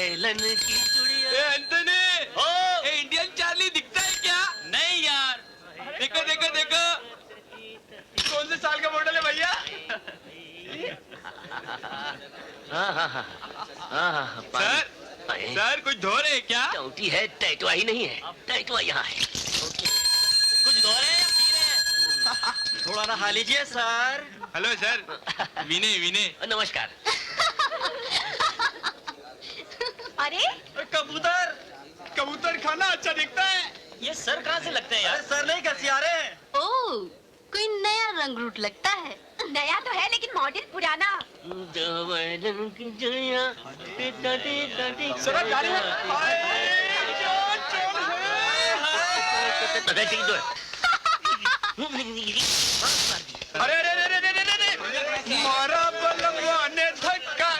Helen की चूड़ियां। Anthony, ओ Indian Charlie दिखता है क्या? नहीं यार, देखो देखो देखो, कौन से साल का मॉडल है भैया? सर, सर कुछ धो रहे हैं क्या? टोटी है, टैटुआ ही नहीं है। टैटुआ यहाँ है। कुछ धो रहे हैं या पी रहे हैं? थोड़ा नहा लीजिए सर। हेलो सर, विनय विनय। नमस्कार। अरे कबूतर, कबूतर खाना अच्छा दिखता है। ये सर कहाँ से लगते हैं यार? सर नहीं घसियारे हैं। ओ, कोई नया रंग रूट लगता है। नया तो है लेकिन मॉडल पुराना। सर आप जा रहे हैं? अरे अरे अरे अरे अरे अरे, मारा बलवा ने धक्का।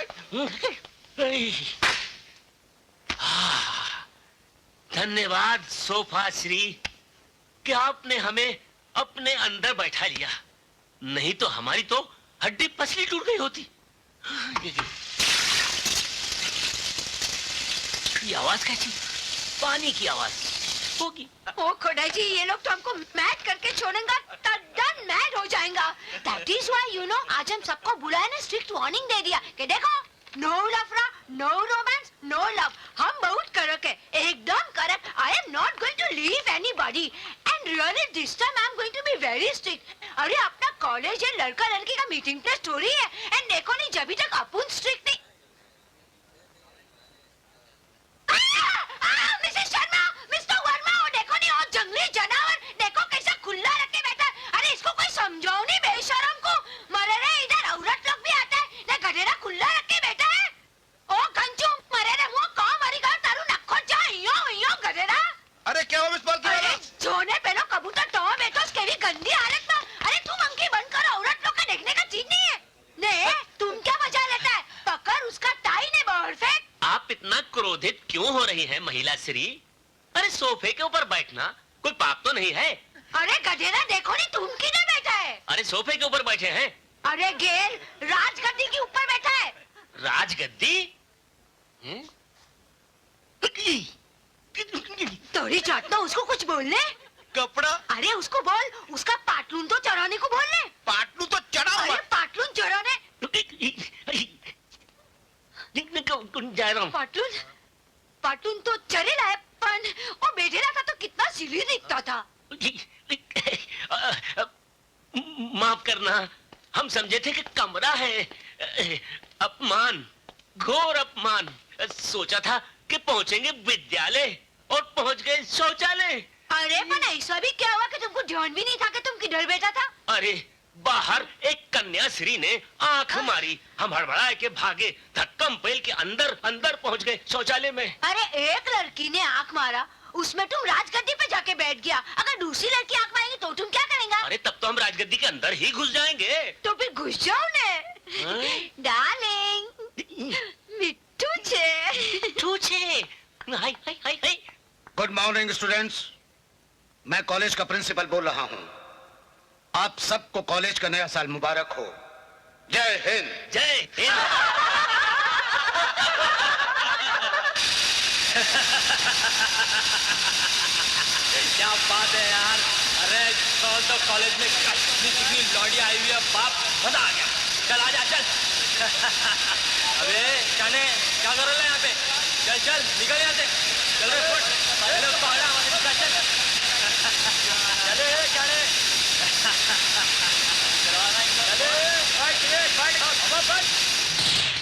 धन्यवाद सोफा श्री कि आपने हमें अपने अंदर बैठा लिया, नहीं तो हमारी तो हड्डी पसली टूट गई होती। ये आवाज कैसी? पानी की आवाज होगी। ओ खोड़ा जी, ये लोग तो हमको मैड करके छोड़ेंगे, तद्दन मैड हो जाएगा। That is why you know, आज हम सबको बुलाया ना, स्ट्रिक्ट वार्निंग दे दिया कि देखो, नो लफड़ा, नो रोमांस, नो लव। हम बहुत कड़क है, एकदम कड़क। I am not going to leave anybody and really this time I am going to be very strict. अरे अपना कॉलेज है, लड़का लड़की का मीटिंग प्लेस थोड़ी है। एंड देखो नहीं, जब तक अपन स्ट्रिक्ट नहीं। मिसेस शर्मा, मिस्टर वर्मा, वो देखो नहीं, वो जंगली जानवर देखो कैसा खुला रख के बैठा है। अरे इसको कोई समझाओ नहीं बेशरम को। मरे रे, इधर औरत लोग भी आता है ना, गधेरा खुला रख के बैठा है। ओ गंजू, मरे रे मुंह कौन मरी गया तारू नखो जा, यो यो गधेरा। अरे क्या हो मिस पालकी वाला? जोने पहलो कबूतर तो बैठो, उसके भी गंदी हालत में। अरे तुम अंकी बंद करो, औरत लोग का देखने का चीज नहीं है। ने तुम क्या मजा लेता है? पकड़ उसका टाई ने बाहर फेंक। आप इतना क्रोधित क्यों हो रही हैं महिला श्री? अरे सोफे के ऊपर बैठना कोई पाप तो नहीं है। अरे गधेरा देखो नहीं, तुम किधर बैठा है? अरे सोफे के ऊपर बैठे हैं। अरे गेल, राजगद्दी के ऊपर बैठा है। राजगद्दी? तोड़ी चाटना, उसको कुछ बोलने। कपड़ा? अरे उसको बोल, उसका पाटलून तो चढ़ाने को बोलने। पाटलू तो चढ़ा हुआ अरे है। पाटलून चढ़ाने, जा रहा हूँ। पाटलून पाटलून तो चढ़ेला है, पण वो बैठेला था तो कितना सिली दिखता था। माफ करना, हम समझे थे कि कमरा है। अपमान, घोर अपमान। सोचा था कि पहुंचेंगे विद्यालय और पहुंच गए शौचालय। अरे पण ऐसा भी क्या हुआ कि तुमको ध्यान भी नहीं था कि तुम किधर बैठा था? अरे बाहर एक कन्याश्री ने आंख मारी, हम हड़बड़ाए के भागे, धक्कम पेल के अंदर अंदर पहुंच गए शौचालय में। अरे एक लड़की ने आंख मारा, उसमें तुम राजगद्दी पे जाके बैठ गया। अगर दूसरी लड़की आंख मारेगी तो तुम क्या करेंगा? अरे तब तो हम राजगद्दी के अंदर ही घुस जाएंगे। तो फिर घुस जाओ ने। डार्लिंग, मिट्टू छे। छूछे। हाय हाय हाय हाय। गुड मॉर्निंग स्टूडेंट्स, मैं कॉलेज का प्रिंसिपल बोल रहा हूँ। आप सबको कॉलेज का नया साल मुबारक हो। जय हिंद। जय हिंद। क्या बात है यार। अरे तो कॉलेज में कितनी लौड़ी आई हुई है, बाप मजा आ गया। चल आजा चल। अबे काने क्या कर रहे हो यहाँ पे? चल चल निकल यहाँ से। चल रे फुट। चलो पकड़ा मत चल चल। चले काने।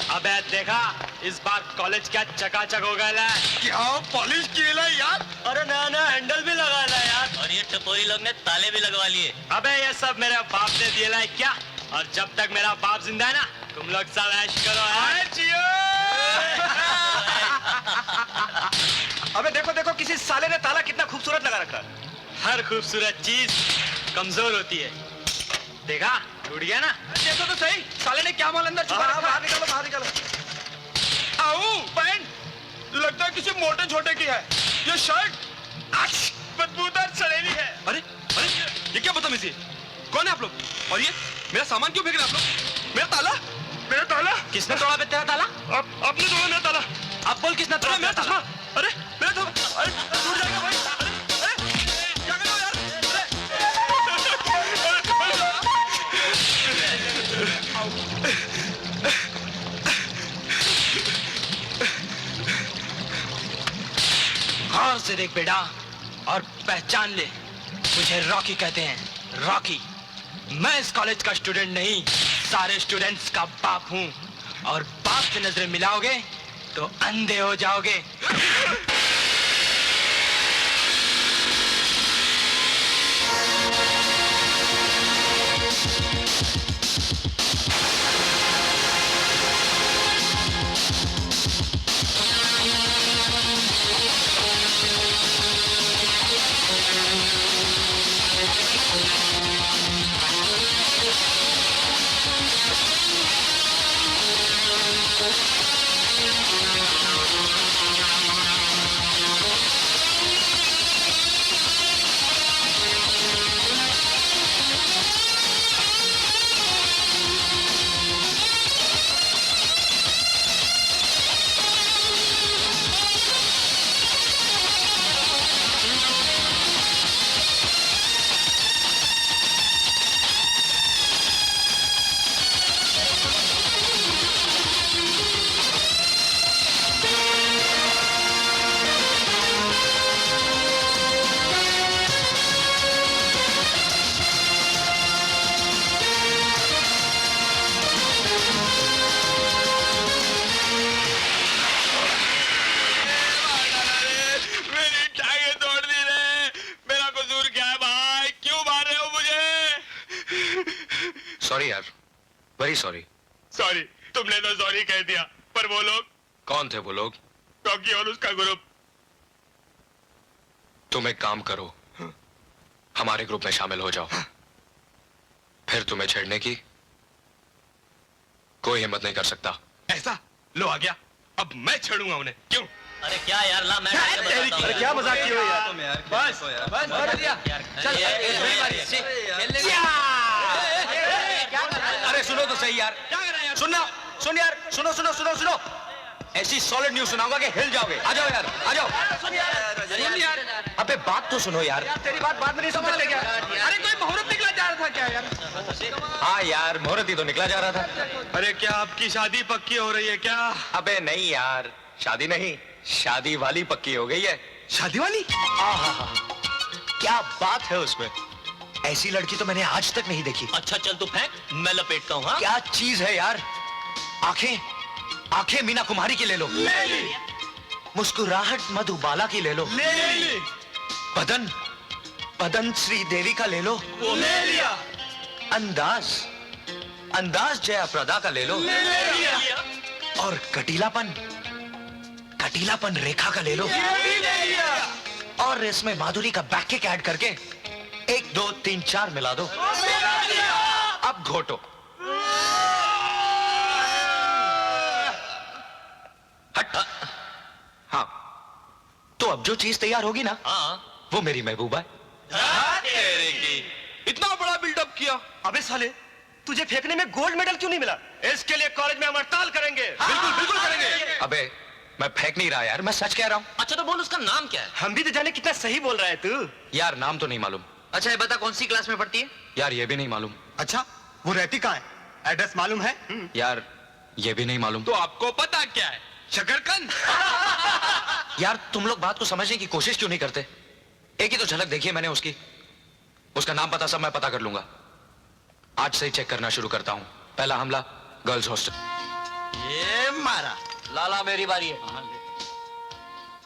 अबे देखा, इस बार कॉलेज क्या चकाचक हो गया है। क्या पॉलिश किया यार? अरे नया नया हैंडल भी लगा है यार। और ये टपोरी लोग ने ताले भी लगवा लिए। अबे ये सब मेरे बाप ने दिया है क्या? और जब तक मेरा बाप जिंदा है ना, तुम लोग सब ऐश करो अबे देखो देखो, किसी साले ने ताला कितना खूबसूरत लगा रखा। हर खूबसूरत चीज कमजोर होती है। देखा टूट गया ना? देखो तो सही, साले ने क्या माल अंदर छुपा रखा। बाहर निकालो बाहर निकालो। आओ पैंट लगता है किसी मोटे छोटे की है। ये शर्ट बदबूदार सड़ेली है। अरे अरे ये क्या बदतमीजी है? कौन है आप लोग? और ये मेरा सामान क्यों फेंक रहे हैं आप लोग? मेरा ताला मेरा ताला किसने तोड़ा बे तेरा ताला? आपने तोड़ा मेरा ताला। अब बोल किसने तोड़ा मेरा चश्मा, अरे मेरा तो, अरे टूट जाएगा भाई, अरे क्या कर रहे हो यार, गौर से देख बेटा और पहचान ले, मुझे रॉकी कहते हैं, रॉकी। मैं इस कॉलेज का स्टूडेंट नहीं, सारे स्टूडेंट्स का बाप हूँ, और बाप से नजरें मिलाओगे तो अंधे हो जाओगे। सॉरी यार, वेरी सॉरी। सॉरी, तुमने तो सॉरी कह दिया, पर वो लोग, कौन थे वो लोग? रॉकी और उसका ग्रुप। तुम एक काम करो, हमारे ग्रुप में शामिल हो जाओ, फिर तुम्हें छेड़ने की कोई हिम्मत नहीं कर सकता। ऐसा? लो आ गया, अब मैं छेड़ूंगा उन्हें, क्यों? अरे क्या यार, ला मैं अरे क्या मजाक की हो यार? बस बस कर दिया, चल अरे सुनो तो सही यार, क्या कर रहे हैं यार? सुन यार, सुनो। ऐसी सॉलिड न्यूज सुनाऊंगा कि हिल जाओगे। आ जाओ यार, आ जाओ। सुन यार, अबे बात तो सुनो यार। तेरी बात बाद में नहीं समझ ले क्या? अरे कोई मुहूर्त निकला जा रहा था क्या यार? हाँ यार, मुहूर्त ही तो निकला जा रहा था। अरे क्या आपकी शादी पक्की हो रही है क्या? अबे नहीं यार, शादी नहीं, शादी वाली पक्की हो गई है। शादी वाली? क्या बात है उसमें, ऐसी लड़की तो मैंने आज तक नहीं देखी। अच्छा चल तू फेंक, मैं लपेटता हूँ। हाँ क्या चीज है यार, आंखें मीना कुमारी की ले लो, ले ली। मुस्कुराहट मधुबाला की ले लो, ले ली। बदन श्रीदेवी का ले लो, वो ले लिया। अंदाज जया प्रदा का ले लो, ले लिया। और कटीलापन रेखा का ले लो, ये भी ले लिया। और इसमें माधुरी का बैक किक ऐड करके 1 2 3 4 मिला दो। अब घोटो। हट। हाँ, तो अब जो चीज तैयार होगी ना, हाँ वो मेरी महबूबा है। इतना बड़ा बिल्डअप किया। अबे साले, तुझे फेंकने में गोल्ड मेडल क्यों नहीं मिला? इसके लिए कॉलेज में हम हड़ताल करेंगे। बिल्कुल करेंगे। अबे मैं फेंक नहीं रहा यार, मैं सच कह रहा हूँ। अच्छा तो बोल उसका नाम क्या है? हम भी तो जाने कितना सही बोल रहा है तू। यार नाम तो नहीं मालूम। अच्छा ये बता कौन सी क्लास में पढ़ती है? यार ये भी नहीं मालूम। अच्छा, वो रहती कहाँ है? एड्रेस मालूम है? यार ये भी नहीं मालूम। तो आपको पता क्या है? शकरकंद। यार तुम लोग बात को समझने की कोशिश क्यों नहीं करते? एक ही तो झलक देखी है मैंने उसकी, उसका नाम पता सब मैं पता कर लूंगा। आज से ही चेक करना शुरू करता हूँ। पहला हमला गर्ल्स हॉस्टल। ये मारा लाला, मेरी बारी है।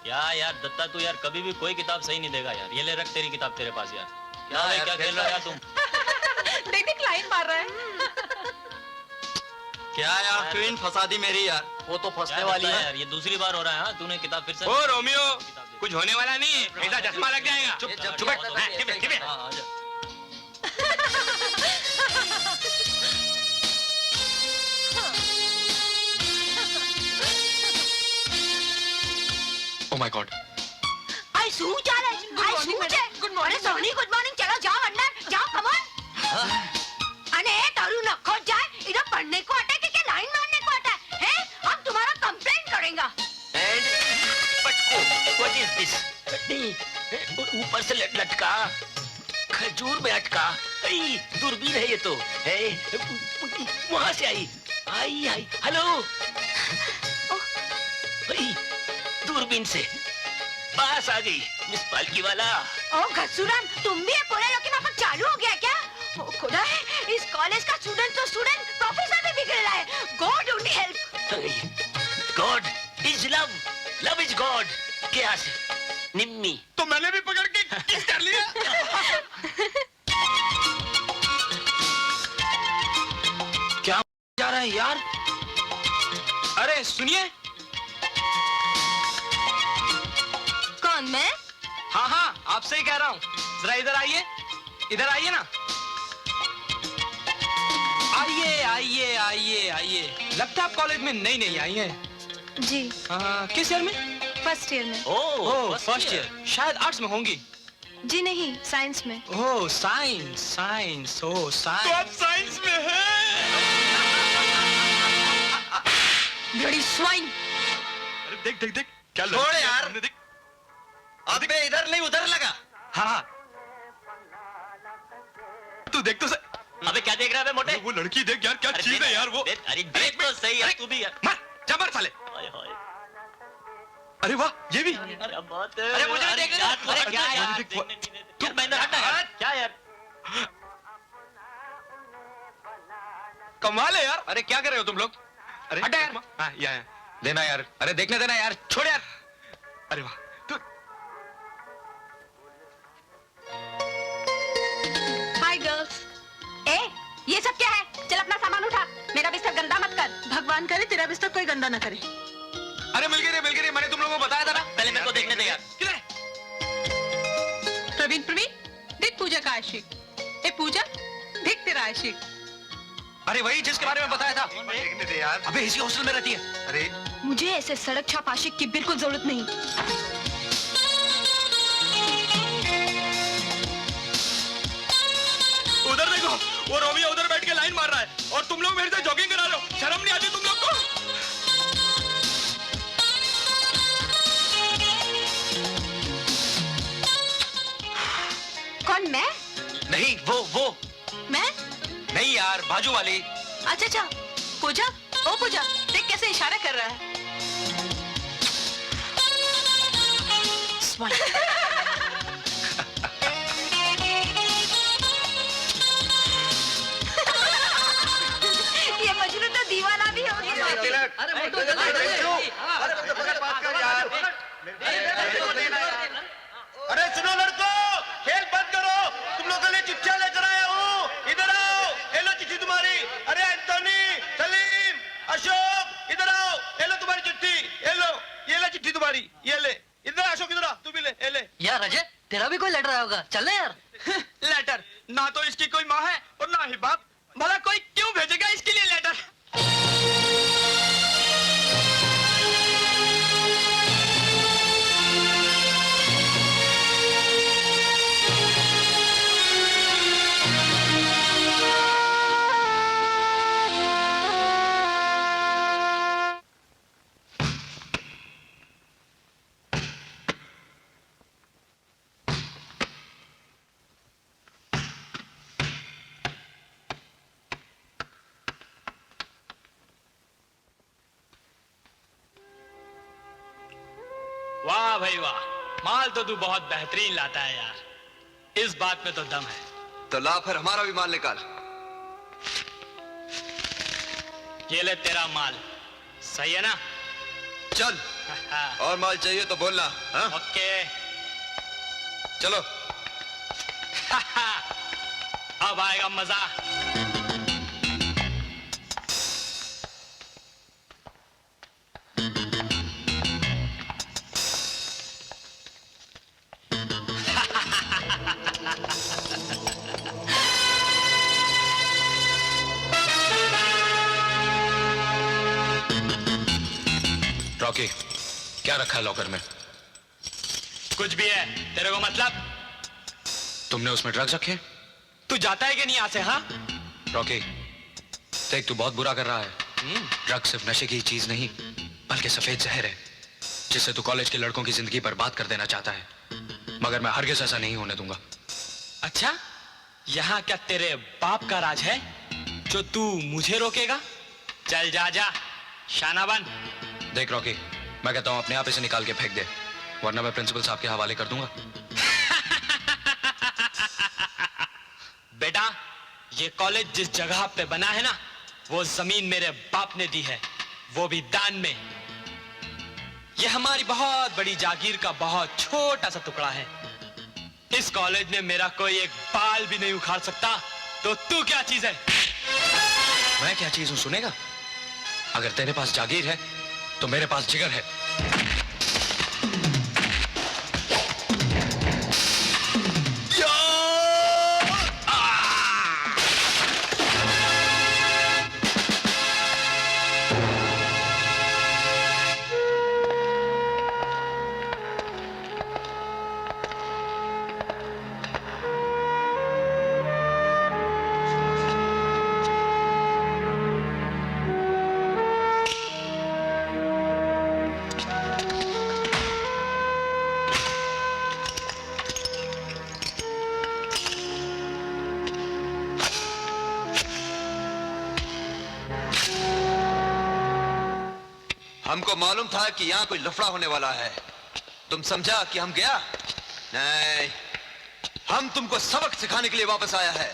क्या यार दत्ता, तू यार कभी भी कोई किताब सही नहीं देगा यार। ये ले रख तेरी किताब तेरे पास यार। क्या भाई, क्या खेल रहा है यार तुम? देख लाइन मार रहा है। क्या यार क्वीन फंसा दी मेरी यार। वो तो फंसने वाली है यार, ये दूसरी बार हो रहा है। हाँ तूने किताब फिर से। ओ रोमियो, कुछ होने वाला नहीं, ऐसा चश्मा लग जाएगा। चुप बैठ। Oh my God. आई શું ચાલે? આઈ શું છે? અરે સોની ગુડ મોર્નિંગ, ચલો જાઓ અંदर, જાઓ કમ ઓન. અને તારું નખો જાય, इधर पढ़ने को आता है कि लाइन मारने को आता है? हम तुम्हारा कंप्लेंट करेंगे. What is this? ऊपर से लटका, खजूर में अटका। दूरबीन है ये तो है। वहां से आई आई आई। हेलो, दूरबीन से पास आ गई मिस पालकी वाला। ओ घसुराम, तुम भी ये पूरे लोग की माफक चालू हो गया क्या? ओ खुदा है, इस कॉलेज का स्टूडेंट तो स्टूडेंट प्रोफेसर भी बिगड़ रहा है। God only help. God is love, love is God. क्या से निम्मी? तो मैंने भी पकड़ के किस कर लिया। क्या जा रहा है यार? अरे सुनिए। कौन, मैं? हाँ हाँ, आपसे ही कह रहा हूँ। जरा इधर आइए, इधर आइए ना। आइए आइए आइए आइए। लगता है आप कॉलेज में नई नई आई हैं। जी, किस ईयर में? फर्स्ट ईयर में। ओह फर्स्ट ईयर। शायद आर्ट्स में होंगी। जी नहीं, साइंस में। ओह साइंस, साइंस, ओह तो साइंस। आप साइंस में हैं। Bloody swine. अरे देख देख देख क्या छोड़ यार। हमने देख। अबे इधर नहीं उधर लगा। हाँ हाँ। तू देख तो सही। अबे क्या देख रहा है मोटे? वो लड़की देख यार, क्या चीज है यार वो। अरे देख तो सही यार, तू भी यार। मार, जा मार साले। हाय हाय। अरे वाह, ये भी। क्या बात है? अरे मुझे देखने दो। यार, अरे क्या यार? देख, देखने नहीं देते। यार महेंद्र हटना यार। क्या यार? कमाल है यार। अरे क्या कर रहे हो तुम लोग? अरे हटा यार। हाँ यहाँ। देना यार, अरे देखने देना यार, छोड़ यार। अरे वाह, तू हाय गर्ल्स। ए, ये सब क्या है? चल अपना सामान उठा, मेरा बिस्तर गंदा मत कर। भगवान करे तेरा बिस्तर कोई गंदा ना करे। अरे मिल गई, मैंने तुम लोगों को बताया था ना। पहले मेरे को देखने दे यार। किधर है? प्रवीण, देख पूजा का आशिक। ए पूजा, देख तेरा आशिक। अरे वही जिसके बारे में बताया था। देखने दे यार। अबे इसी हॉस्टल में रहती है। अरे मुझे ऐसे सड़क छाप आशिक की बिल्कुल जरूरत नहीं। उधर देखो, वो रोमियो उधर बैठ के लाइन मार रहा है और तुम लोग मेरे से जॉगिंग करा रहे हो। शर्म नहीं आती तुम लोग को? कौन, मैं? नहीं, वो मैं? नहीं यार, बाजू वाली। अच्छा अच्छा, पूजा, ओ पूजा, देख कैसे इशारा कर रहा है। Swine. ये मजनू तो दीवाना भी हो गया। अरे मोटू अरे पकड़ बात कर यार। अरे सुनो लड़कों, खेल बंद करो। तुम लोगों ने चिट्ठियां लेकर आया हूँ। इधर आओ, ये लो चिट्ठी तुम्हारी। अरे एंटोनी, सलीम, अशोक, इधर आओ। ये लो तुम्हारी चिट्ठी। ये लो चिट्ठी तुम्हारी। ये ले। इधर अशोक, इधर आ, तू भी ले। ये ले। यार अजय, तेरा भी कोई लेटर आया होगा, चल ना यार। लेटर? ना तो इसकी कोई माँ है और ना ही बाप। भला कोई क्यों भेजेगा इसके लिए लेटर? वाह भाई वाह, माल तो तू बहुत बेहतरीन लाता है यार। इस बात में तो दम है। तो ला फिर हमारा भी माल निकाल। ये ले तेरा माल, सही है ना? चल, और माल चाहिए तो बोलना। हाँ? ओके। चलो। अब आएगा मजा। रॉकी, क्या रखा है लॉकर में? कुछ भी है, तेरे को मतलब? तुमने उसमें ड्रग्स रखे? तू जाता है कि नहीं यहाँ से? हाँ रॉकी, देख तू बहुत बुरा कर रहा है। ड्रग्स सिर्फ नशे की चीज नहीं, बल्कि सफेद जहर है। जिससे तू कॉलेज के लड़कों की जिंदगी बर्बाद कर देना चाहता है, मगर मैं हरगिज ऐसा नहीं होने दूंगा। अच्छा, यहाँ क्या तेरे बाप का राज है जो तू मुझे रोकेगा? चल जा जा, शाना बन। देख रॉकी, मैं कहता हूं अपने आप इसे निकाल के फेंक दे, वरना मैं प्रिंसिपल साहब के हवाले कर दूंगा। बेटा, ये कॉलेज जिस जगह पे बना है ना, वो जमीन मेरे बाप ने दी है, वो भी दान में। ये हमारी बहुत बड़ी जागीर का बहुत छोटा सा टुकड़ा है। इस कॉलेज में मेरा कोई एक बाल भी नहीं उखाड़ सकता, तो तू क्या चीज है? मैं क्या चीज हूं सुनेगा? अगर तेरे पास जागीर है तो मेरे पास जिगर है। हमको मालूम था कि यहाँ कोई लफड़ा होने वाला है। तुम समझा कि हम गया? नहीं, हम तुमको सबक सिखाने के लिए वापस आया है।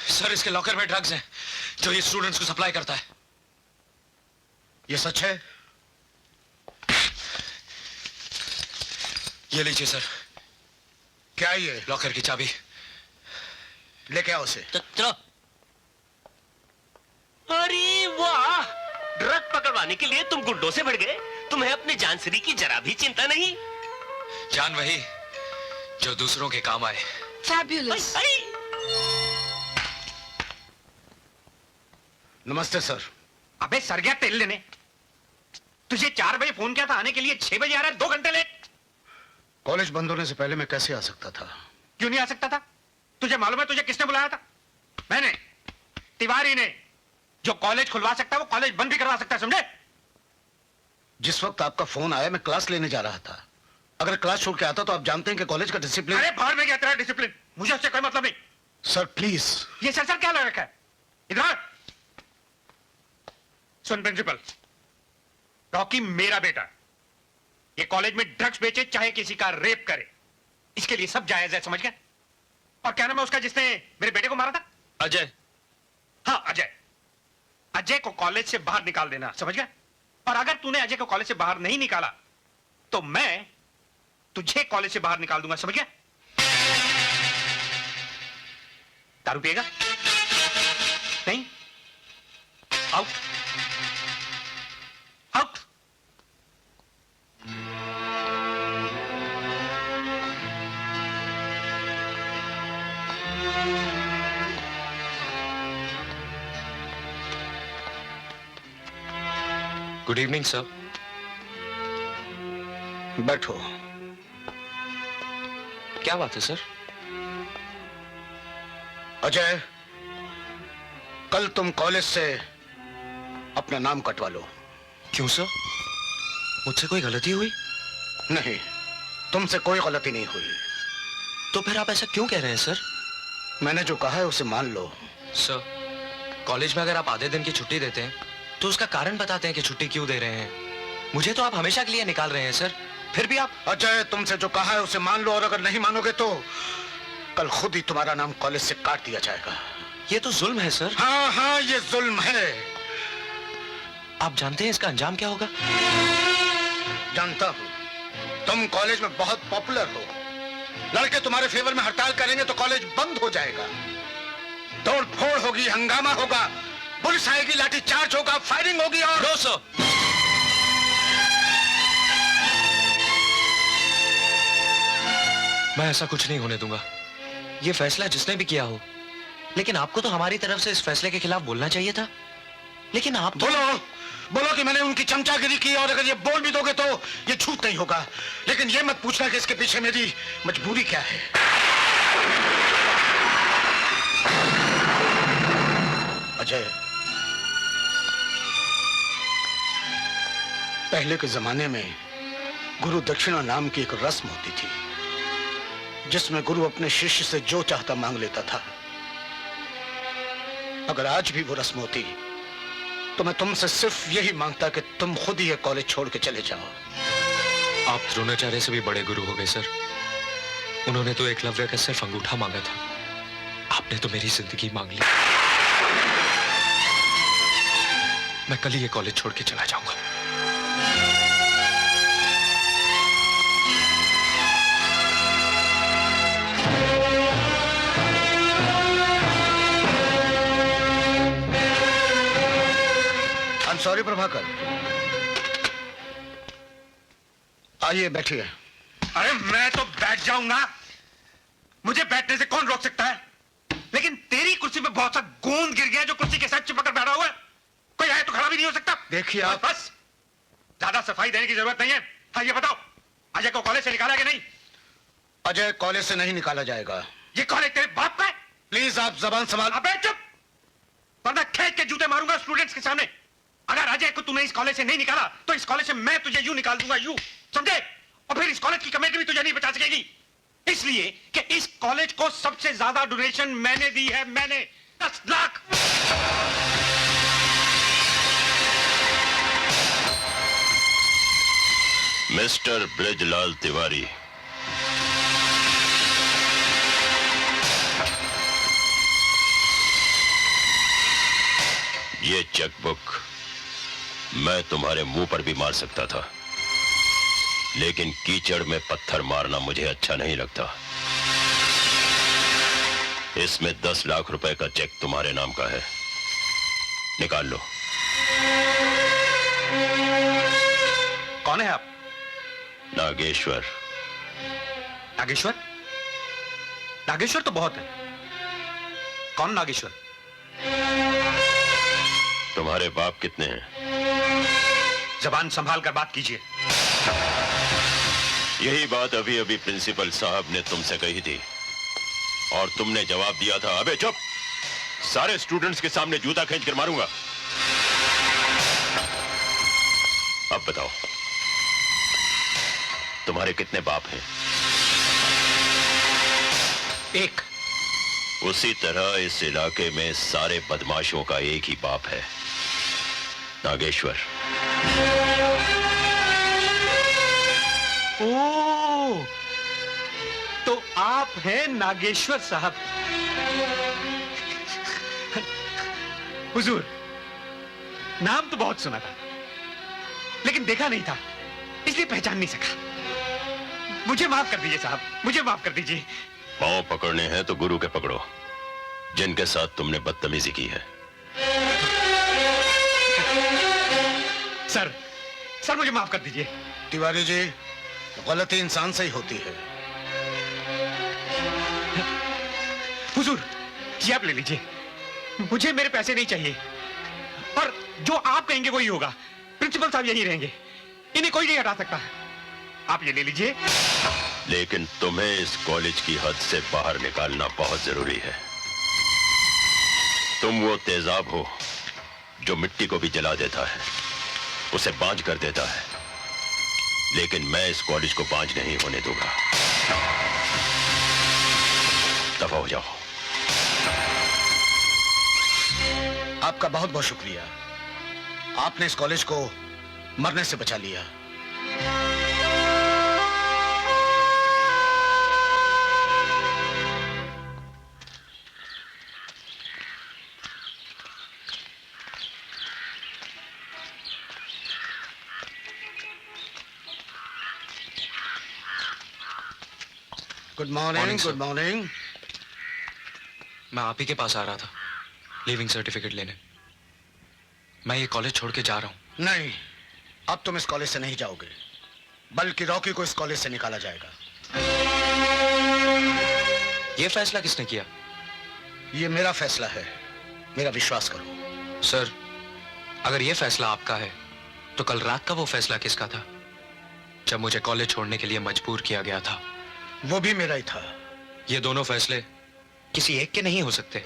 सर इसके लॉकर में ड्रग्स हैं जो ये स्टूडेंट्स को सप्लाई करता है। ये सच है? ये लीजिए सर, क्या ये? लॉकर की चाबी। लेके आओ उसे। चलो। अरे वाह, ड्रग पकड़वाने के लिए तुम गुंडों से बढ़ गए। तुम्हें अपनी जानसरी की जरा भी चिंता नहीं। जान वही जो दूसरों के काम आए। Fabulous. नमस्ते सर। अबे सर गया तेल लेने। तुझे 4 बजे फोन किया था आने के लिए, 6 बजे आ रहा है, 2 घंटे लेट। कॉलेज बंद होने से पहले मैं कैसे आ सकता था? क्यों नहीं आ सकता था? तुझे मालूम है तुझे किसने बुलाया था? मैंने, तिवारी ने। जो कॉलेज खुलवा सकता है वो कॉलेज बंद भी करवा सकता है, समझे? जिस वक्त आपका फोन आया मैं क्लास लेने जा रहा था। अगर क्लास छोड़ के आता तो आप जानते हैं कि कॉलेज का डिसिप्लिन। अरे बाहर में गया तेरा डिसिप्लिन, मुझे उससे कोई मतलब नहीं। Sir please. ये सर क्या लग रखा है? इधर सुन प्रिंसिपल, रॉकी मेरा बेटा। ये कॉलेज में ड्रग्स बेचे चाहे किसी का रेप करे, इसके लिए सब जायज है, समझ गया? और क्या नाम है उसका जिसने मेरे बेटे को मारा था? अजय। हाँ अजय। अजय को कॉलेज से बाहर निकाल देना, समझ गया? और अगर तूने अजय को कॉलेज से बाहर नहीं निकाला तो मैं तुझे कॉलेज से बाहर निकाल दूंगा, समझ गया? दारू पिएगा? नहीं? Out. Out. Good evening sir. बैठो। क्या बात है सर? अजय, कल तुम कॉलेज से अपना नाम कटवा लो। क्यों सर? मुझसे कोई गलती हुई? नहीं, तुमसे कोई गलती नहीं हुई। तो फिर आप ऐसा क्यों कह रहे हैं सर? मैंने जो कहा है उसे मान लो। सर, कॉलेज में अगर आप आधे दिन की छुट्टी देते हैं तो उसका कारण बताते हैं कि छुट्टी क्यों दे रहे हैं। मुझे तो आप हमेशा के लिए निकाल रहे हैं सर, फिर भी आप। अजय, तुमसे जो कहा है उसे मान लो, और अगर नहीं मानोगे तो कल खुद ही तुम्हारा नाम कॉलेज से काट दिया जाएगा। ये तो जुल्म है सर। हाँ हाँ, ये जुल्म है। आप जानते हैं इसका अंजाम क्या होगा? जानता हूं, तुम कॉलेज में बहुत पॉपुलर हो। लड़के तुम्हारे फेवर में हड़ताल करेंगे तो कॉलेज बंद हो जाएगा। तोड़ फोड़ होगी, हंगामा होगा, पुलिस आएगी, लाठी चार्ज होगा, फायरिंग होगी और नो सर। मैं ऐसा कुछ नहीं होने दूंगा। ये फैसला जिसने भी किया हो, लेकिन आपको तो हमारी तरफ से इस फैसले के खिलाफ बोलना चाहिए था। लेकिन आप तो... बोलो कि मैंने उनकी चमचागिरी की, और अगर ये बोल भी दोगे तो ये झूठ नहीं होगा। लेकिन ये मत पूछना कि इसके पीछे मेरी मजबूरी क्या है। अजय, पहले के जमाने में गुरु दक्षिणा नाम की एक रस्म होती थी, जिसमें गुरु अपने शिष्य से जो चाहता मांग लेता था। अगर आज भी वो रस्म होती तो मैं तुमसे सिर्फ यही मांगता कि तुम खुद ही ये कॉलेज छोड़ के चले जाओ। आप द्रोणाचार्य से भी बड़े गुरु हो गए सर। उन्होंने तो एकलव्य का सिर्फ अंगूठा मांगा था, आपने तो मेरी जिंदगी मांग ली। मैं कल ही ये कॉलेज छोड़ के चला जाऊंगा। सॉरी प्रभाकर। आइए बैठिए। अरे मैं तो बैठ जाऊंगा, मुझे बैठने से कौन रोक सकता है? लेकिन तेरी कुर्सी पे बहुत सा गोंद गिर गया जो कुर्सी के साथ चिपक कर बैठा हुआ है। कोई आए तो खड़ा भी नहीं हो सकता। देखिए आप, बस ज्यादा सफाई देने की जरूरत नहीं है। हाँ ये बताओ, अजय को कॉलेज से निकाला कि नहीं? अजय कॉलेज से नहीं निकाला जाएगा। ये कॉलेज तेरे बाप का है? प्लीज आप जबान संभाल। अबे चुप, वरना खेत के जूते मारूंगा स्टूडेंट्स के सामने। अगर अजय को तूने इस कॉलेज से नहीं निकाला तो इस कॉलेज से मैं तुझे यूं निकाल दूंगा, यूं, समझे? और फिर इस कॉलेज की कमेटी भी तुझे नहीं बचा सकेगी, इसलिए कि इस कॉलेज को सबसे ज्यादा डोनेशन मैंने दी है। मैंने 10 लाख। मिस्टर ब्रजलाल तिवारी, ये चेकबुक मैं तुम्हारे मुंह पर भी मार सकता था, लेकिन कीचड़ में पत्थर मारना मुझे अच्छा नहीं लगता। इसमें 10 लाख रुपए का चेक तुम्हारे नाम का है, निकाल लो। कौन है आप? नागेश्वर। नागेश्वर? नागेश्वर तो बहुत है। कौन नागेश्वर? तुम्हारे बाप कितने हैं? जबान संभाल कर बात कीजिए। यही बात अभी अभी प्रिंसिपल साहब ने तुमसे कही थी और तुमने जवाब दिया था, अबे चुप, सारे स्टूडेंट्स के सामने जूता खींच कर मारूंगा। अब बताओ, तुम्हारे कितने बाप हैं? एक। उसी तरह इस इलाके में सारे बदमाशों का एक ही बाप है, नागेश्वर। ओह, तो आप हैं नागेश्वर साहब। हुजूर, नाम तो बहुत सुना था, लेकिन देखा नहीं था, इसलिए पहचान नहीं सका। मुझे माफ कर दीजिए साहब, मुझे माफ कर दीजिए। पांव पकड़ने हैं तो गुरु के पकड़ो, जिनके साथ तुमने बदतमीजी की है। सर, सर मुझे माफ कर दीजिए। तिवारी जी, गलती इंसान से ही होती है। हुजूर, ये आप ले लीजिए, मुझे मेरे पैसे नहीं चाहिए, और जो आप कहेंगे वही होगा। प्रिंसिपल साहब यहीं रहेंगे, इन्हें कोई नहीं हटा सकता। आप ये ले लीजिए। लेकिन तुम्हें इस कॉलेज की हद से बाहर निकालना बहुत जरूरी है। तुम वो तेजाब हो जो मिट्टी को भी जला देता है, उसे बांझ कर देता है, लेकिन मैं इस कॉलेज को बांझ नहीं होने दूंगा। दफा हो जाओ। आपका बहुत बहुत शुक्रिया, आपने इस कॉलेज को मरने से बचा लिया। Good morning. Good morning. मैं आप ही के पास आ रहा था लिविंग सर्टिफिकेट लेने। मैं ये कॉलेज छोड़ के जा रहा हूं। नहीं, अब तुम इस कॉलेज से नहीं जाओगे, बल्कि रॉकी को इस कॉलेज से निकाला जाएगा। ये फैसला किसने किया? ये मेरा फैसला है, मेरा विश्वास करो। सर, अगर ये फैसला आपका है तो कल रात का वो फैसला किसका था जब मुझे कॉलेज छोड़ने के लिए मजबूर किया गया था? वो भी मेरा ही था। ये दोनों फैसले किसी एक के नहीं हो सकते।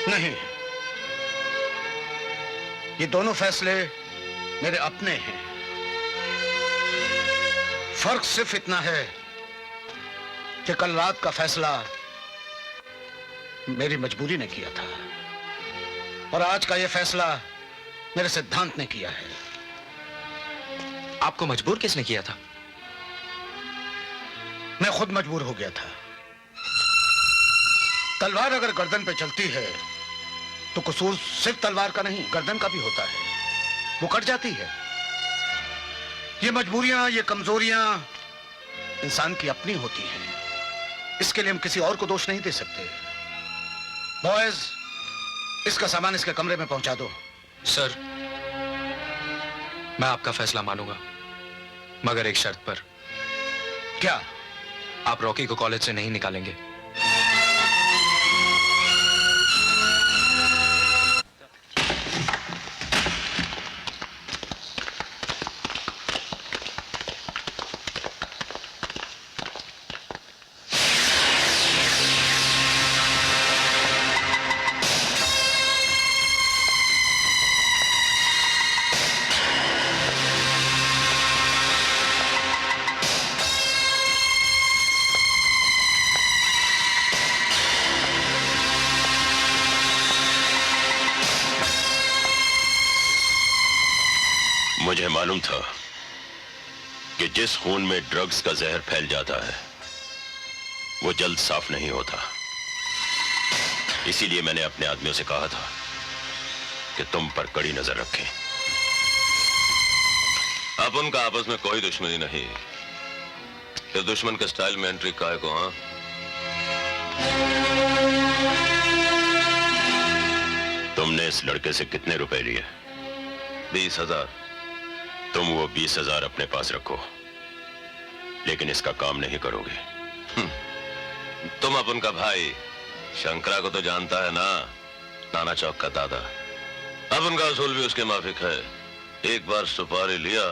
नहीं, ये दोनों फैसले मेरे अपने हैं। फर्क सिर्फ इतना है कि कल रात का फैसला मेरी मजबूरी ने किया था और आज का यह फैसला मेरे सिद्धांत ने किया है। आपको मजबूर किसने किया था? मैं खुद मजबूर हो गया था। तलवार अगर गर्दन पे चलती है तो कसूर सिर्फ तलवार का नहीं, गर्दन का भी होता है, वो कट जाती है। ये मजबूरियां, ये कमजोरियां इंसान की अपनी होती हैं, इसके लिए हम किसी और को दोष नहीं दे सकते। बॉयज, इसका सामान इसके कमरे में पहुंचा दो। सर, मैं आपका फैसला मानूंगा, मगर एक शर्त पर। क्या? आप रॉकी को कॉलेज से नहीं निकालेंगे। मुझे मालूम था कि जिस खून में ड्रग्स का जहर फैल जाता है वो जल्द साफ नहीं होता। इसीलिए मैंने अपने आदमियों से कहा था कि तुम पर कड़ी नजर रखें। अब उनका आपस में कोई दुश्मनी नहीं, फिर दुश्मन के स्टाइल में एंट्री काहे को? हाँ, तुमने इस लड़के से कितने रुपए लिए? 20,000। तुम वो 20,000 अपने पास रखो, लेकिन इसका काम नहीं करोगे। तुम अपन का भाई शंकरा को तो जानता है ना, नाना चौक का दादा। अब उनका असूल भी उसके माफिक है। एक बार सुपारी लिया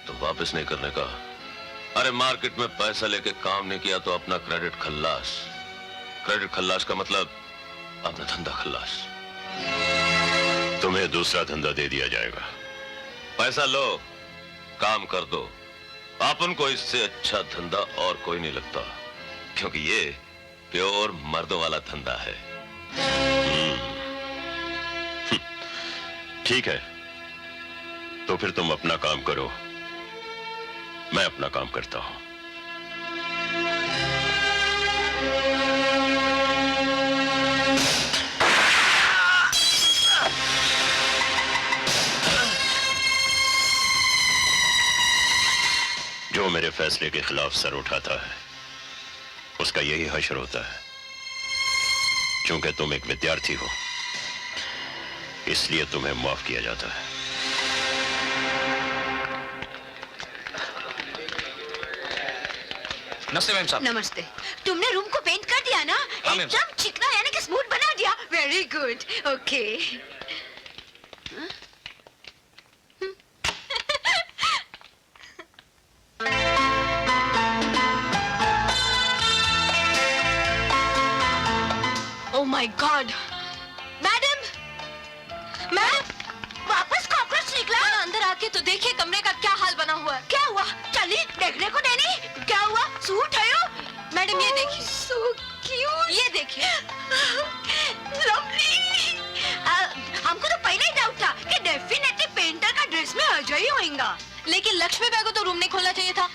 तो वापस नहीं करने का। अरे मार्केट में पैसा लेके काम नहीं किया तो अपना क्रेडिट खल्लास। क्रेडिट खल्लास का मतलब अपना धंधा खल्लास। तुम्हें दूसरा धंधा दे दिया जाएगा। पैसा लो, काम कर दो। अपन को इससे अच्छा धंधा और कोई नहीं लगता, क्योंकि ये प्योर मर्दों वाला धंधा है। ठीक है, तो फिर तुम अपना काम करो, मैं अपना काम करता हूं। जो मेरे फैसले के खिलाफ सर उठाता है उसका यही हश्र होता है। क्योंकि तुम एक विद्यार्थी हो, इसलिए तुम्हें माफ किया जाता है। नमस्ते मैम साहब। नमस्ते। तुमने रूम को पेंट कर दिया ना? हाँ, मैम। एकदम चिकना यानी कि स्मूथ बना दिया। Very good. Okay. Oh my God. Madam, ma'am, वापस कॉकरोच निकला? अंदर आके तो देखिए कमरे का क्या हाल बना हुआ है। क्या हुआ? चलिए देखने को देनी। क्या हुआ? सूट है यो? मैडम ये देखिए। So cute. ये देखिए। Lovely. हमको तो पहले ही डाउट था कि डेफिनेटली पेंटर का ड्रेस में अजय ही होगा। लेकिन लक्ष्मी बाई को तो रूम नहीं खोलना चाहिए था।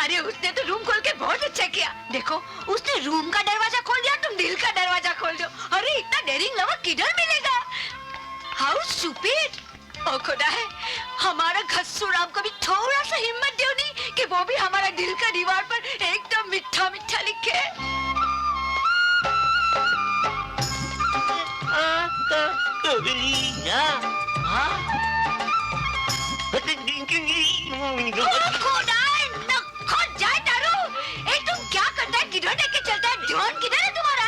अरे उसने तो रूम खोल के बहुत अच्छा किया। देखो, उसने रूम का दरवाजा खोल दिया, तुम दिल का दरवाजा खोल दो। अरे इतना डेयरिंग लवर किधर मिलेगा? How stupid. ओ खुदा है, हमारा घस्सू राम को भी थोड़ा सा हिम्मत दो नहीं कि वो भी हमारा दिल का दीवार पर एकदम मीठा मीठा लिखे। जाए तारू, तुम क्या करता है? किधर लेके चलता है? ध्यान किधर है तुम्हारा?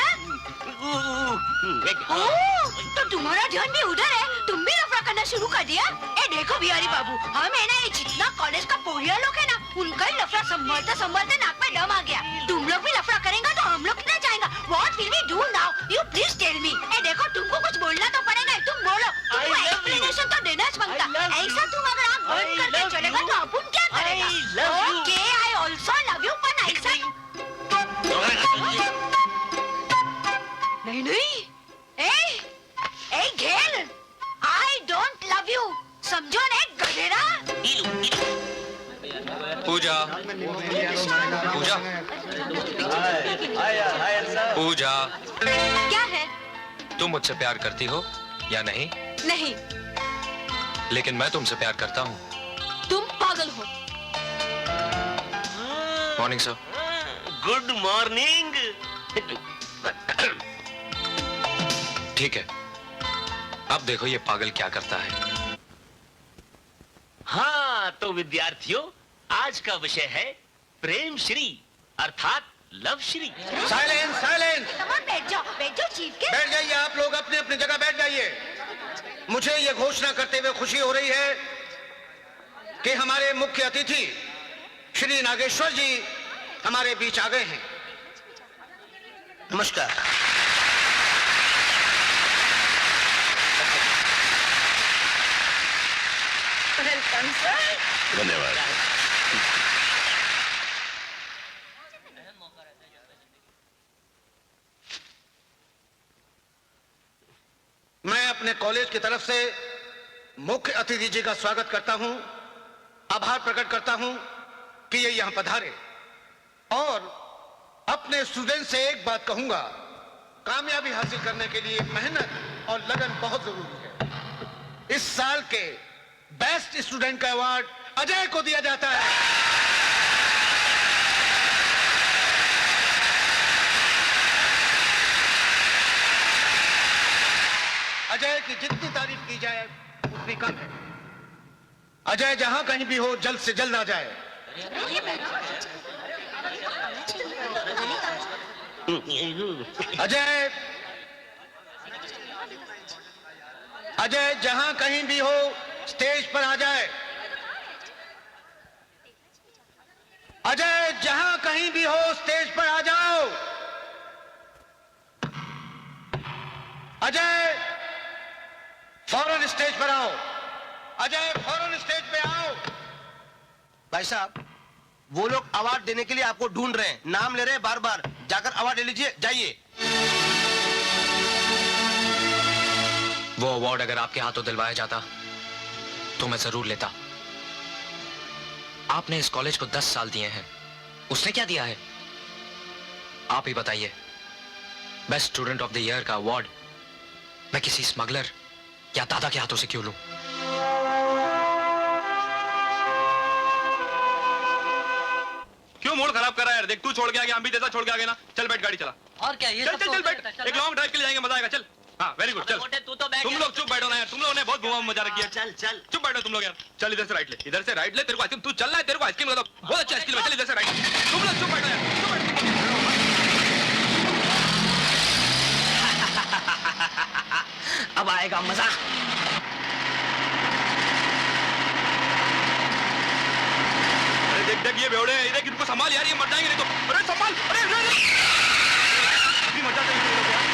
तो तुम्हारा ध्यान भी उधर है। तुम भी लफड़ा करना शुरू कर दिया? देखो बिहारी बाबू, हम है ना, ये जितना कॉलेज का पोरिया लोग है ना, उनका ही लफड़ा संभालते संभालते नाक में दम आ गया। तुम लोग भी लफड़ा करेंगे तो हम लोग किधर जाएंगे? What will we do now? You please tell me. देखो, तुमको कुछ बोलना तो पड़ेगा। तुम बोलो। तुमको एक्सप्लेनेशन तो देना बनता। ऐसा तुम अगर आँख बंद करके चलेगा तो अपन क्या करेगा? Okay, I also love you, पर ऐसा नहीं नहीं। घेर, I don't love you. समझो ने गधेरा। पूजा, पूजा, पूजा, क्या है? तुम मुझसे प्यार करती हो या नहीं? नहीं। लेकिन मैं तुमसे प्यार करता हूँ। तुम पागल हो। Morning sir. Good morning. ठीक है, अब देखो ये पागल क्या करता है। हाँ तो विद्यार्थियों, आज का विषय है प्रेम श्री अर्थात लव श्री। Silence, silence. बैठ जाओ चीफ के। बैठ जाइए, आप लोग अपने अपनी जगह बैठ जाइए। मुझे ये घोषणा करते हुए खुशी हो रही है कि हमारे मुख्य अतिथि श्री नागेश्वर जी हमारे बीच आ गए हैं। नमस्कार। धन्यवाद। मैं अपने कॉलेज की तरफ से मुख्य अतिथि जी का स्वागत करता हूं, आभार प्रकट करता हूं कि ये यहां पधारे, और अपने स्टूडेंट से एक बात कहूंगा, कामयाबी हासिल करने के लिए मेहनत और लगन बहुत जरूरी है। इस साल के बेस्ट स्टूडेंट का अवार्ड अजय को दिया जाता है। अजय की जितनी तारीफ की जाए उतनी कम है। अजय जहां कहीं भी हो जल्द से जल्द आ जाए। अजय अजय जहां कहीं भी हो स्टेज पर आ जाए। अजय जहां कहीं भी हो स्टेज पर आ जाओ। अजय फौरन स्टेज पर आओ। अजय फौरन स्टेज पे आओ। भाई साहब, वो लोग अवार्ड देने के लिए आपको ढूंढ रहे हैं, नाम ले रहे हैं बार बार। जाकर अवार्ड ले लीजिए, जाइए। वो अवार्ड अगर आपके हाथों दिलवाया जाता तो मैं जरूर लेता। आपने इस कॉलेज को 10 साल दिए हैं, उसने क्या दिया है आप ही बताइए। Best student of the year का अवार्ड मैं किसी स्मगलर या दादा के हाथों से क्यों लूं? क्यों मूड खराब कर रहा है यार? देख, तू छोड़ के आ गया, हम भी जैसा छोड़ के आ गए ना। चल बैठ, गाड़ी चला। और क्या ये चल सब चल तो चल होता बैठ, रहता है, एक लॉन्ग ड्राइव के लिए जाएंगे, मजा आएगा। चल। हाँ, वेरी गुड, चल। तू तो बैठ तुम लोग चुप बैठो ना यार, तुम लोगों ने बहुत घुमा मजा रखी है। चल चल चुप बैठो तुम लोग यार। चल इधर से राइट ले, इधर से राइट ले। तेरे को आइसक्रीम, तू चल रहा है, तेरे को आइसक्रीम लगा। बहुत अच्छा आइसक्रीम है, चल इधर से राइट। तुम लोग चुप बैठो यार, चुप बैठो। अब आएगा मजा। अरे देख देख ये बेवड़े, देख इनको संभाल यार, ये मर जाएंगे नहीं तो। अरे संभाल, अरे अभी मर जाते हैं ये लोग यार।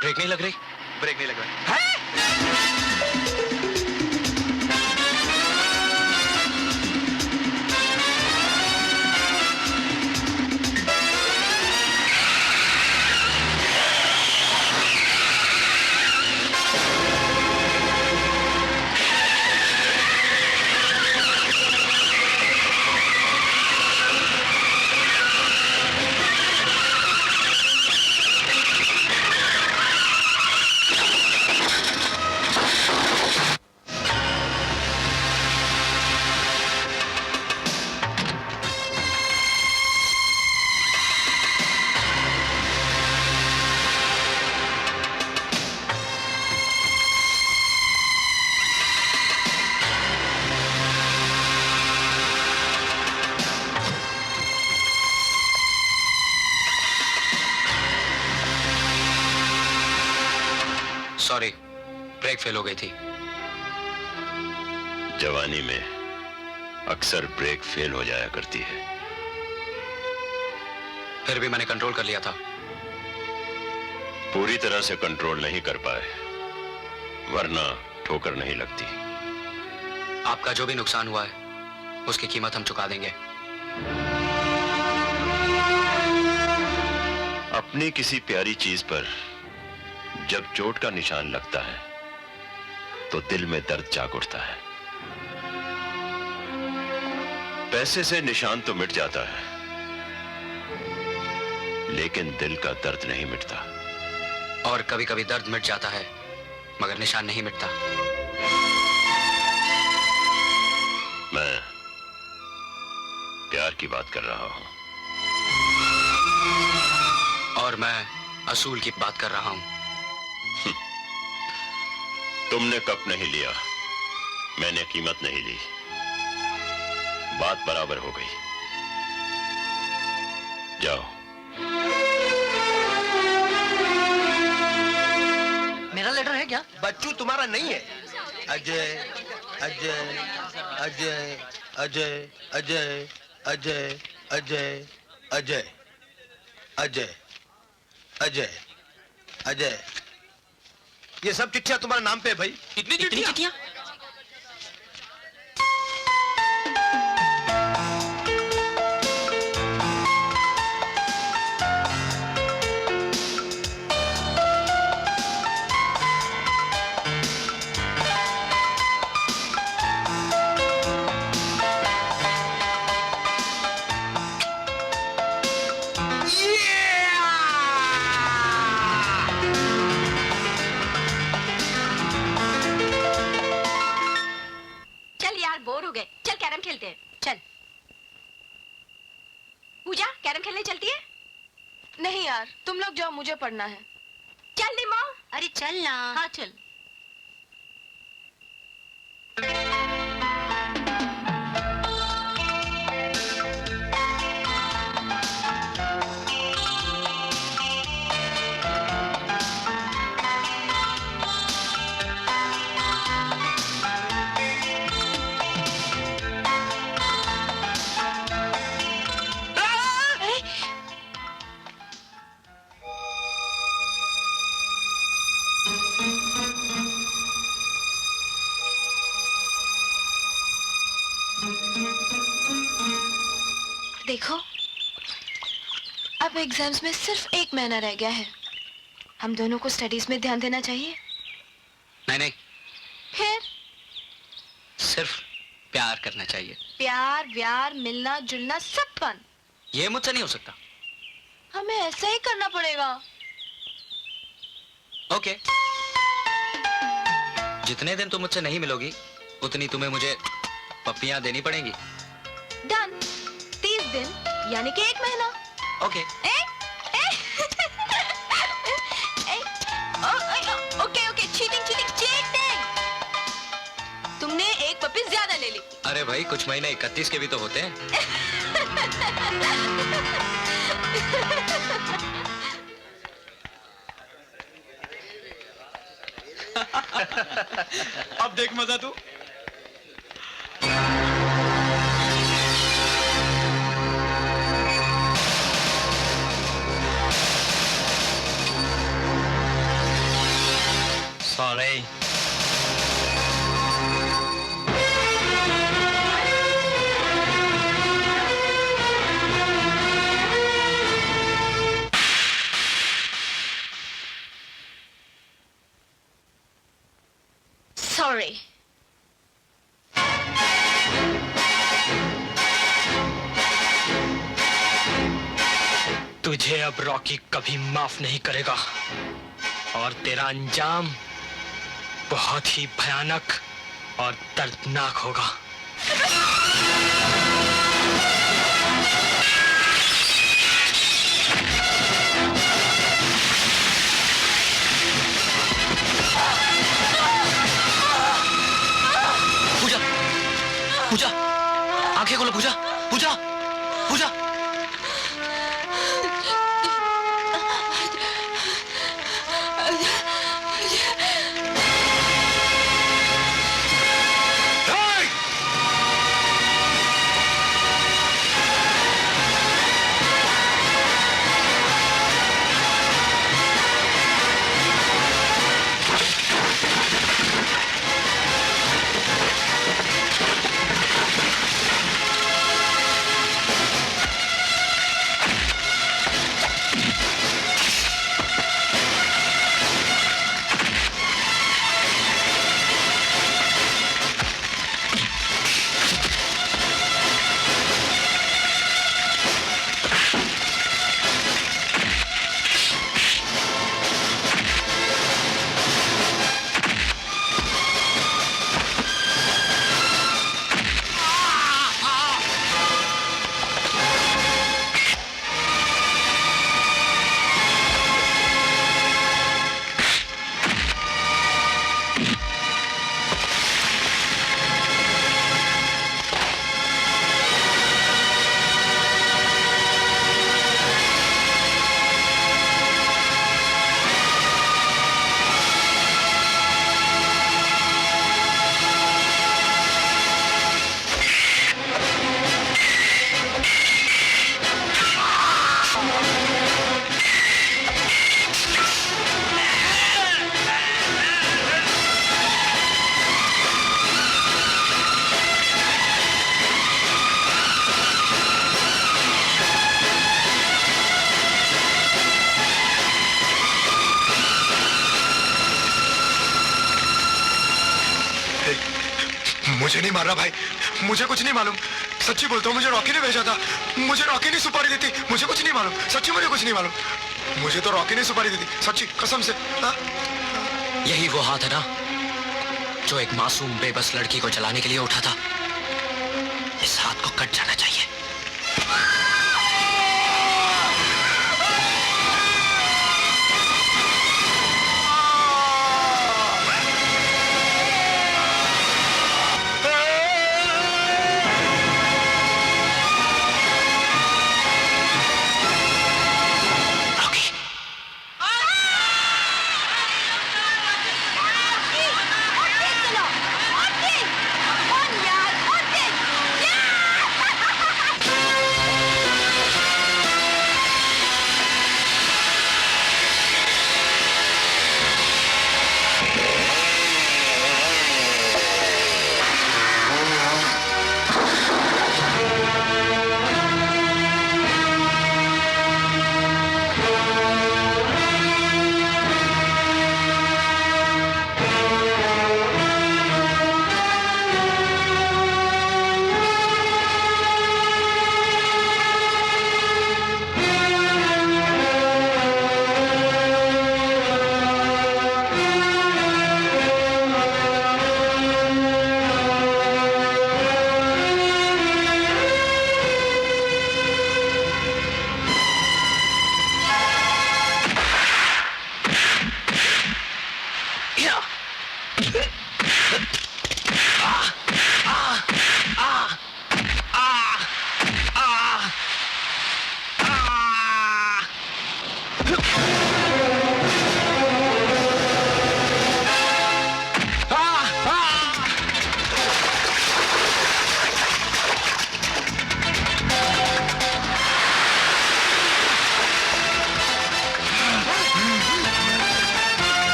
ब्रेक नहीं लग रही? ब्रेक नहीं लग रहा है। सॉरी, ब्रेक फेल हो गई थी। जवानी में अक्सर ब्रेक फेल हो जाया करती है। फिर भी मैंने कंट्रोल कर लिया था। पूरी तरह से कंट्रोल नहीं कर पाए, वरना ठोकर नहीं लगती। आपका जो भी नुकसान हुआ है उसकी कीमत हम चुका देंगे। अपनी किसी प्यारी चीज पर जब चोट का निशान लगता है तो दिल में दर्द जाग उठता है। पैसे से निशान तो मिट जाता है, लेकिन दिल का दर्द नहीं मिटता। और कभी कभी दर्द मिट जाता है मगर निशान नहीं मिटता। मैं प्यार की बात कर रहा हूं। और मैं असूल की बात कर रहा हूं। तुमने कप नहीं लिया, मैंने कीमत नहीं ली, बात बराबर हो गई। जाओ। मेरा लेटर है क्या? बच्चू तुम्हारा नहीं है। अजय अजय अजय अजय अजय अजय अजय अजय अजय अजय अजय। ये सब चिट्ठियां तुम्हारे नाम पे है भाई। इतनी चिट्ठियां? नहीं यार, तुम लोग जाओ, मुझे पढ़ना है। चल निमो, अरे चल ना। हाँ चल। देखो, अब एग्जाम्स में सिर्फ 1 महीना रह गया है। हम दोनों को स्टडीज में ध्यान देना चाहिए। नहीं नहीं, फिर सिर्फ प्यार करना चाहिए। प्यार व्यार मिलना जुलना सब बंद। ये मुझसे नहीं हो सकता। हमें ऐसा ही करना पड़ेगा। ओके। जितने दिन तुम मुझसे नहीं मिलोगी उतनी तुम्हें मुझे पप्पियां देनी पड़ेंगी। डन। 30 दिन यानी कि 1 महीना। Okay. Okay okay, cheating cheating cheating. तुमने एक पप्पी ज्यादा ले ली। अरे भाई, कुछ महीने 31 के भी तो होते हैं। अब देख मजा तू। Sorry. Sorry. तुझे अब रॉकी कभी माफ नहीं करेगा और तेरा अंजाम बहुत ही भयानक और दर्दनाक होगा। पूजा, पूजा, आंखें खोलो पूजा, पूजा, पूजा। मुझे नहीं मार रहा भाई, मुझे कुछ नहीं मालूम। सच्ची बोलता हूँ, मुझे रॉकी ने भेजा था। मुझे रॉकी ने सुपारी दी थी। मुझे कुछ नहीं मालूम, सच्ची मुझे कुछ नहीं मालूम। मुझे तो रॉकी ने सुपारी दी थी, सच्ची कसम से। यही वो हाथ है ना जो एक मासूम बेबस लड़की को जलाने के लिए उठा था। इस हाथ को कट जाना चाहिए।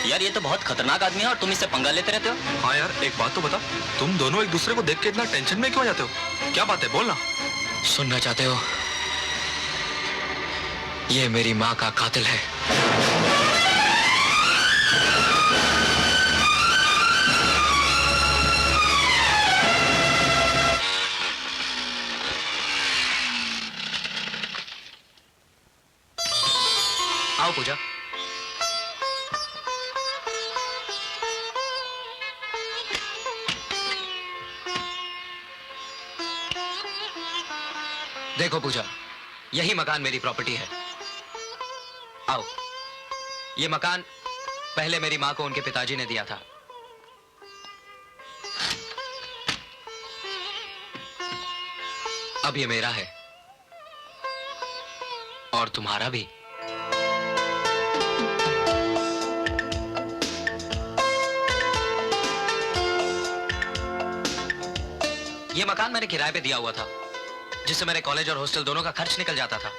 यार ये तो बहुत खतरनाक आदमी है और तुम इससे पंगा लेते रहते हो। हाँ यार, एक बात तो बता, तुम दोनों एक दूसरे को देख के इतना टेंशन में क्यों जाते हो? क्या बात है, बोलना। सुनना चाहते हो? ये मेरी माँ का कातिल है। आओ पूजा। देखो पूजा, यही मकान मेरी प्रॉपर्टी है। आओ, ये मकान पहले मेरी माँ को उनके पिताजी ने दिया था। अब ये मेरा है और तुम्हारा भी। ये मकान मैंने किराए पे दिया हुआ था, जिससे मेरे कॉलेज और हॉस्टल दोनों का खर्च निकल जाता था।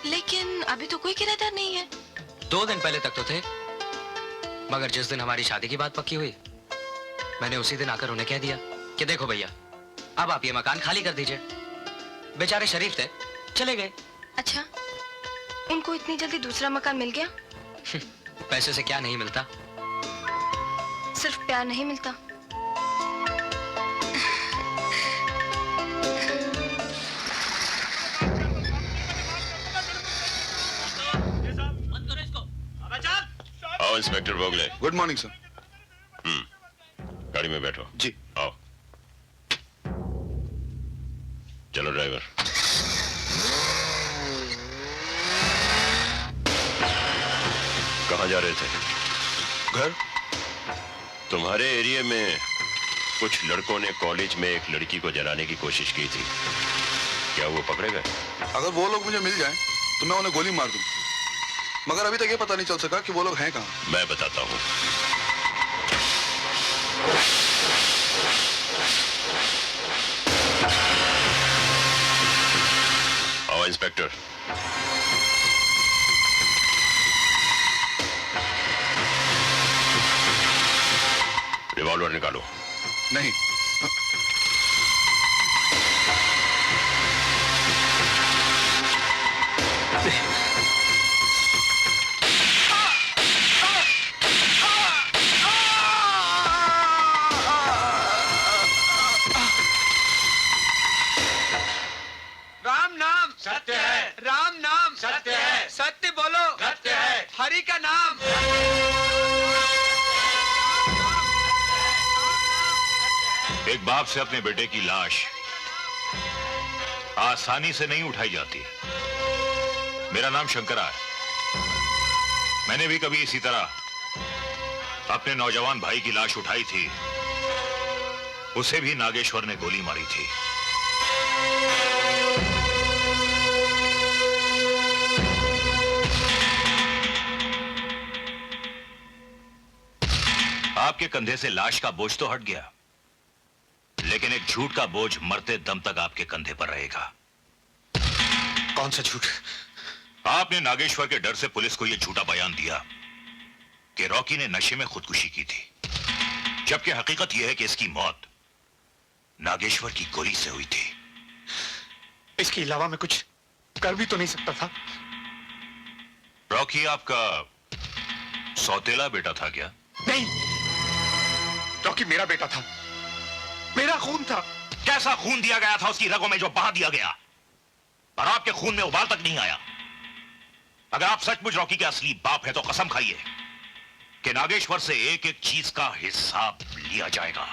लेकिन अभी तो कोई किराएदार नहीं है। 2 दिन पहले तक तो थे, मगर जिस दिन हमारी शादी की बात पक्की हुई, मैंने उसी दिन आकर उन्हें कह दिया कि देखो भैया, अब आप ये मकान खाली कर दीजिए। बेचारे शरीफ थे, चले गए। अच्छा, उनको इतनी जल्दी दूसरा मकान मिल गया? पैसे से क्या नहीं मिलता? सिर्फ प्यार नहीं मिलता। आओ inspector Bogle. Good morning sir. गाड़ी में बैठो। जी। आओ, चलो ड्राइवर। कहाँ जा रहे थे? घर। तुम्हारे एरिया में कुछ लड़कों ने कॉलेज में एक लड़की को जलाने की कोशिश की थी, क्या वो पकड़े गए? अगर वो लोग मुझे मिल जाएं, तो मैं उन्हें गोली मार दूं। मगर अभी तक ये पता नहीं चल सका कि वो लोग हैं कहाँ। मैं बताता हूँ। आओ इंस्पेक्टर। रिवॉल्वर निकालो। नहीं। राम नाम सत्य है, राम नाम सत्य है, सत्य बोलो सत्य है, हरि का नाम। एक बाप से अपने बेटे की लाश आसानी से नहीं उठाई जाती। मेरा नाम शंकरा है। मैंने भी कभी इसी तरह अपने नौजवान भाई की लाश उठाई थी। उसे भी नागेश्वर ने गोली मारी थी। आपके कंधे से लाश का बोझ तो हट गया, लेकिन एक झूठ का बोझ मरते दम तक आपके कंधे पर रहेगा। कौन सा झूठ? आपने नागेश्वर के डर से पुलिस को यह झूठा बयान दिया कि रॉकी ने नशे में खुदकुशी की थी, जबकि हकीकत यह है कि इसकी मौत नागेश्वर की गोली से हुई थी। इसके अलावा मैं कुछ कर भी तो नहीं सकता था। रॉकी आपका सौतेला बेटा था क्या? नहीं, रॉकी मेरा बेटा था, मेरा खून था। कैसा खून दिया गया था उसकी रगों में जो बहा दिया गया, और आपके खून में उबाल तक नहीं आया। अगर आप सचमुच रॉकी के असली बाप हैं तो कसम खाइए कि नागेश्वर से एक एक चीज का हिसाब लिया जाएगा।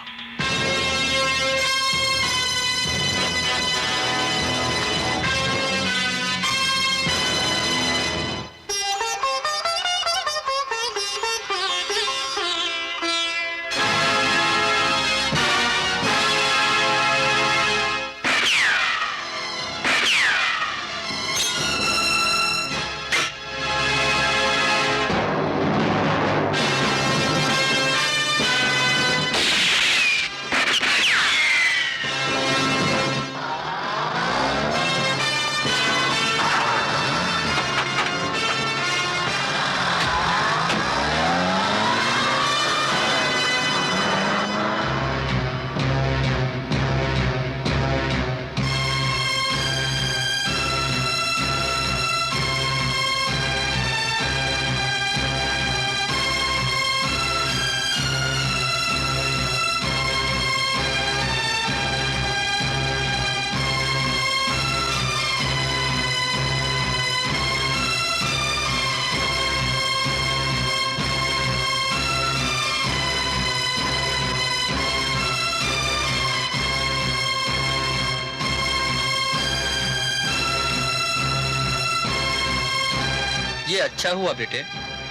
अच्छा हुआ बेटे,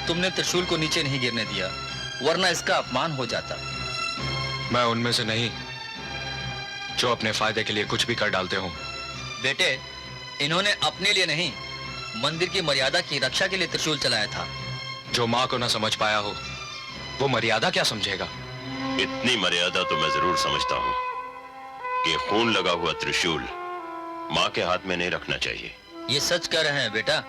तुमने त्रिशूल को नीचे नहीं गिरने दिया, वरना इसका अपमान हो जाता। मैं उनमें से नहीं जो अपने फायदे के लिए कुछ भी कर डालते हो। बेटे, इन्होंने अपने लिए नहीं, मंदिर की मर्यादा की रक्षा के लिए त्रिशूल चलाया था। जो माँ को ना समझ पाया हो, वो मर्यादा क्या समझेगा? इतनी मर्यादा तो मैं जरूर समझता हूँ कि खून लगा हुआ त्रिशूल माँ के हाथ में नहीं रखना चाहिए। ये सच कह रहे हैं बेटा।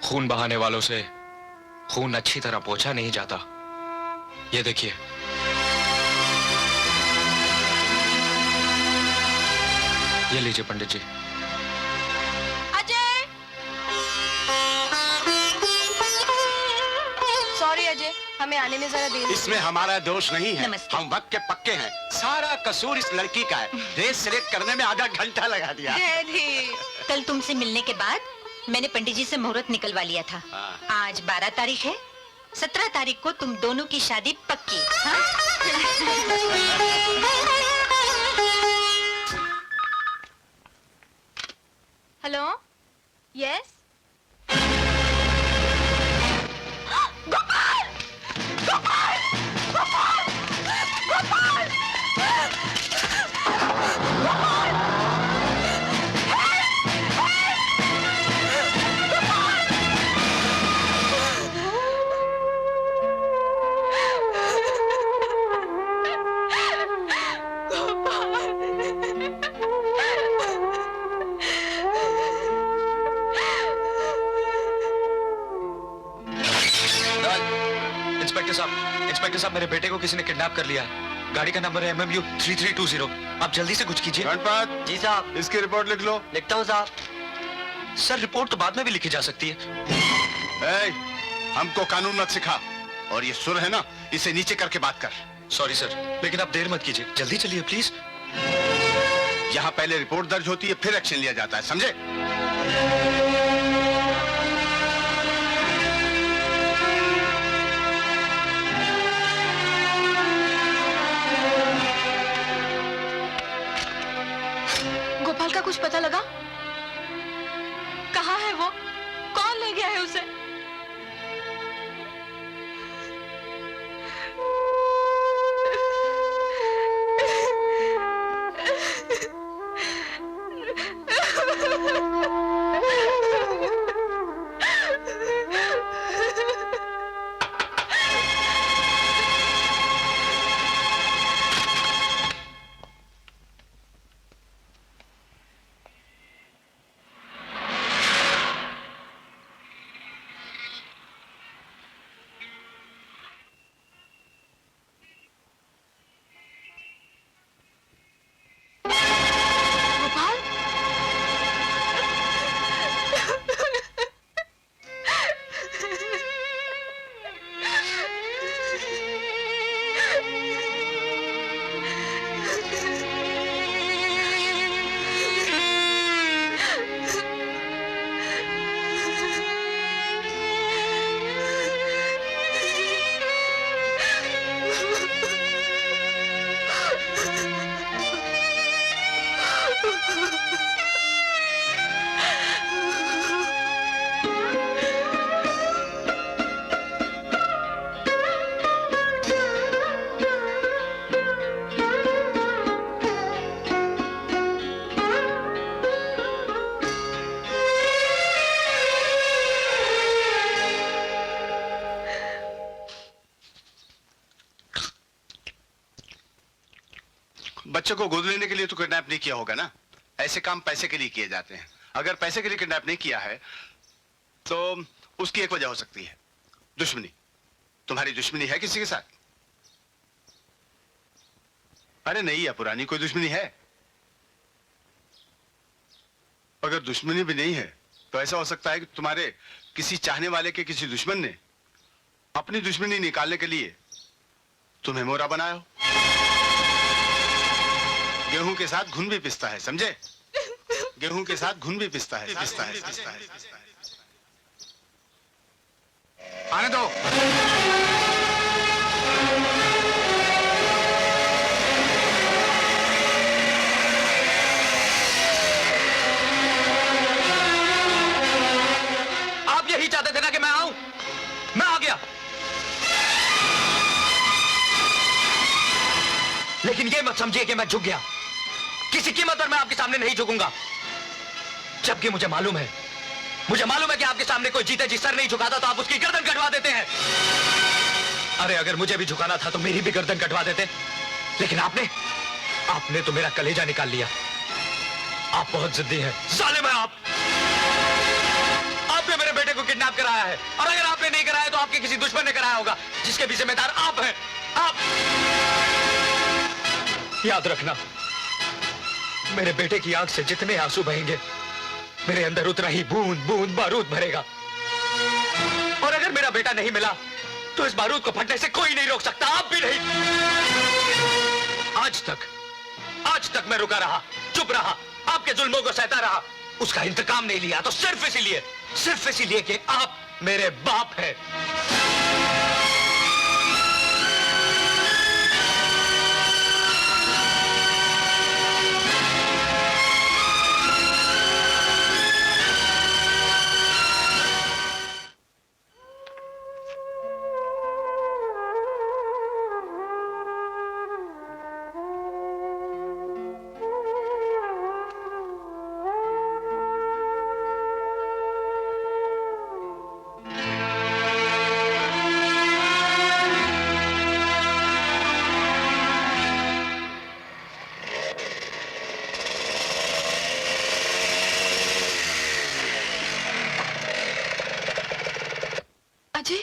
खून बहाने वालों से खून अच्छी तरह पोंछा नहीं जाता। ये देखिए, ये लीजिए पंडित जी। अजय, सॉरी अजय, हमें आने में जरा देर। इसमें हमारा दोष नहीं है, नमस्ते। हम वक्त के पक्के हैं। सारा कसूर इस लड़की का है, ड्रेस सिलेक्ट करने में आधा घंटा लगा दिया। कल तुमसे मिलने के बाद मैंने पंडित जी से मुहूर्त निकलवा लिया था। आज 12 तारीख है, 17 तारीख को तुम दोनों की शादी पक्की। हाँ? Hello, yes. इंस्पेक्टर साहब, मेरे बेटे को किसी ने किडनैप कर लिया है। गाड़ी का नंबर है MMU 3320। आप जल्दी से कुछ कीजिए। गणपत जी साहब। इसकी रिपोर्ट लिख लो। लिखता हूँ साहब। सर, रिपोर्ट तो बाद में भी लिखी जा सकती है। हमको कानून मत सिखा, और ये सुर है ना, इसे नीचे करके बात कर। सॉरी सर, लेकिन आप देर मत कीजिए, जल्दी चलिए प्लीज। यहाँ पहले रिपोर्ट दर्ज होती है, फिर एक्शन लिया जाता है, समझे? गोपाल का कुछ पता लगा? कहाँ है वो? कौन ले गया है उसे? बच्चे को गोद लेने के लिए तो किडनैप नहीं किया होगा ना? ऐसे काम पैसे के लिए किए जाते हैं। अगर पैसे के लिए किडनैप नहीं किया है तो उसकी एक वजह हो सकती है, दुश्मनी। तुम्हारी दुश्मनी है किसी के साथ? अरे नहीं या पुरानी कोई दुश्मनी है? अगर दुश्मनी भी नहीं है तो ऐसा हो सकता है कि तुम्हारे किसी चाहने वाले के किसी दुश्मन ने अपनी दुश्मनी निकालने के लिए तुम्हें मोरा बनाया हो। गेहूं के साथ घुन भी पिसता है, समझे? गेहूं के साथ घुन भी पिसता है। आने दो। आप यही चाहते थे ना कि मैं आऊं? मैं आ गया। लेकिन ये मत समझिए कि मैं झुक गया। किसी कीमत पर मैं आपके सामने नहीं झुकूंगा। जबकि मुझे मालूम है कि आपके सामने कोई जीते जी सर नहीं झुकाता तो आप उसकी गर्दन कटवा देते हैं। अरे अगर मुझे भी झुकाना था तो मेरी भी गर्दन कटवा देते। लेकिन आपने तो मेरा कलेजा निकाल लिया। आप बहुत जिद्दी हैं। जालिम है आप। आपने मेरे बेटे को किडनैप कराया है, और अगर आपने नहीं कराया तो आपके किसी दुश्मन ने कराया होगा, जिसके भी जिम्मेदार आप हैं। आप याद रखना, मेरे बेटे की आंख से जितने आंसू बहेंगे, मेरे अंदर उतना ही बूंद बूंद बारूद भरेगा। और अगर मेरा बेटा नहीं मिला तो इस बारूद को फटने से कोई नहीं रोक सकता, आप भी नहीं। आज तक मैं रुका रहा, चुप रहा, आपके जुल्मों को सहता रहा, उसका इंतकाम नहीं लिया तो सिर्फ इसीलिए कि आप मेरे बाप हैं। अजय,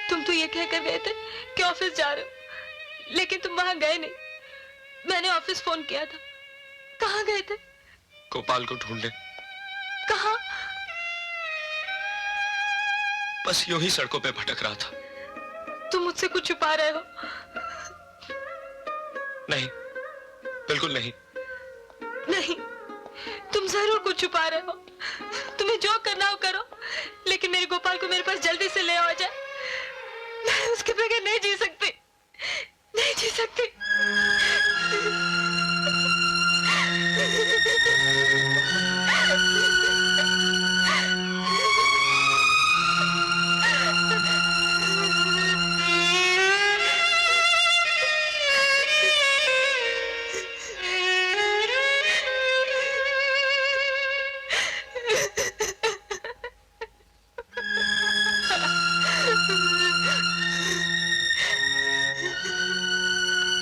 तुम तो ये कहकर गए थे कि ऑफिस जा रहे हो, लेकिन तुम वहां गए नहीं। मैंने ऑफिस फोन किया था। कहाँ गए थे? गोपाल को ढूंढने। कहाँ? बस यूं ही सड़कों पे भटक रहा था। तुम मुझसे कुछ छुपा रहे हो? नहीं, बिल्कुल नहीं। नहीं, तुम जरूर कुछ छुपा रहे हो। तुम्हें जो करना हो करो, लेकिन मेरे गोपाल को मेरे पास जल्दी से ले आ जाए। मैं उसके बगैर नहीं जी सकती, नहीं जी सकती।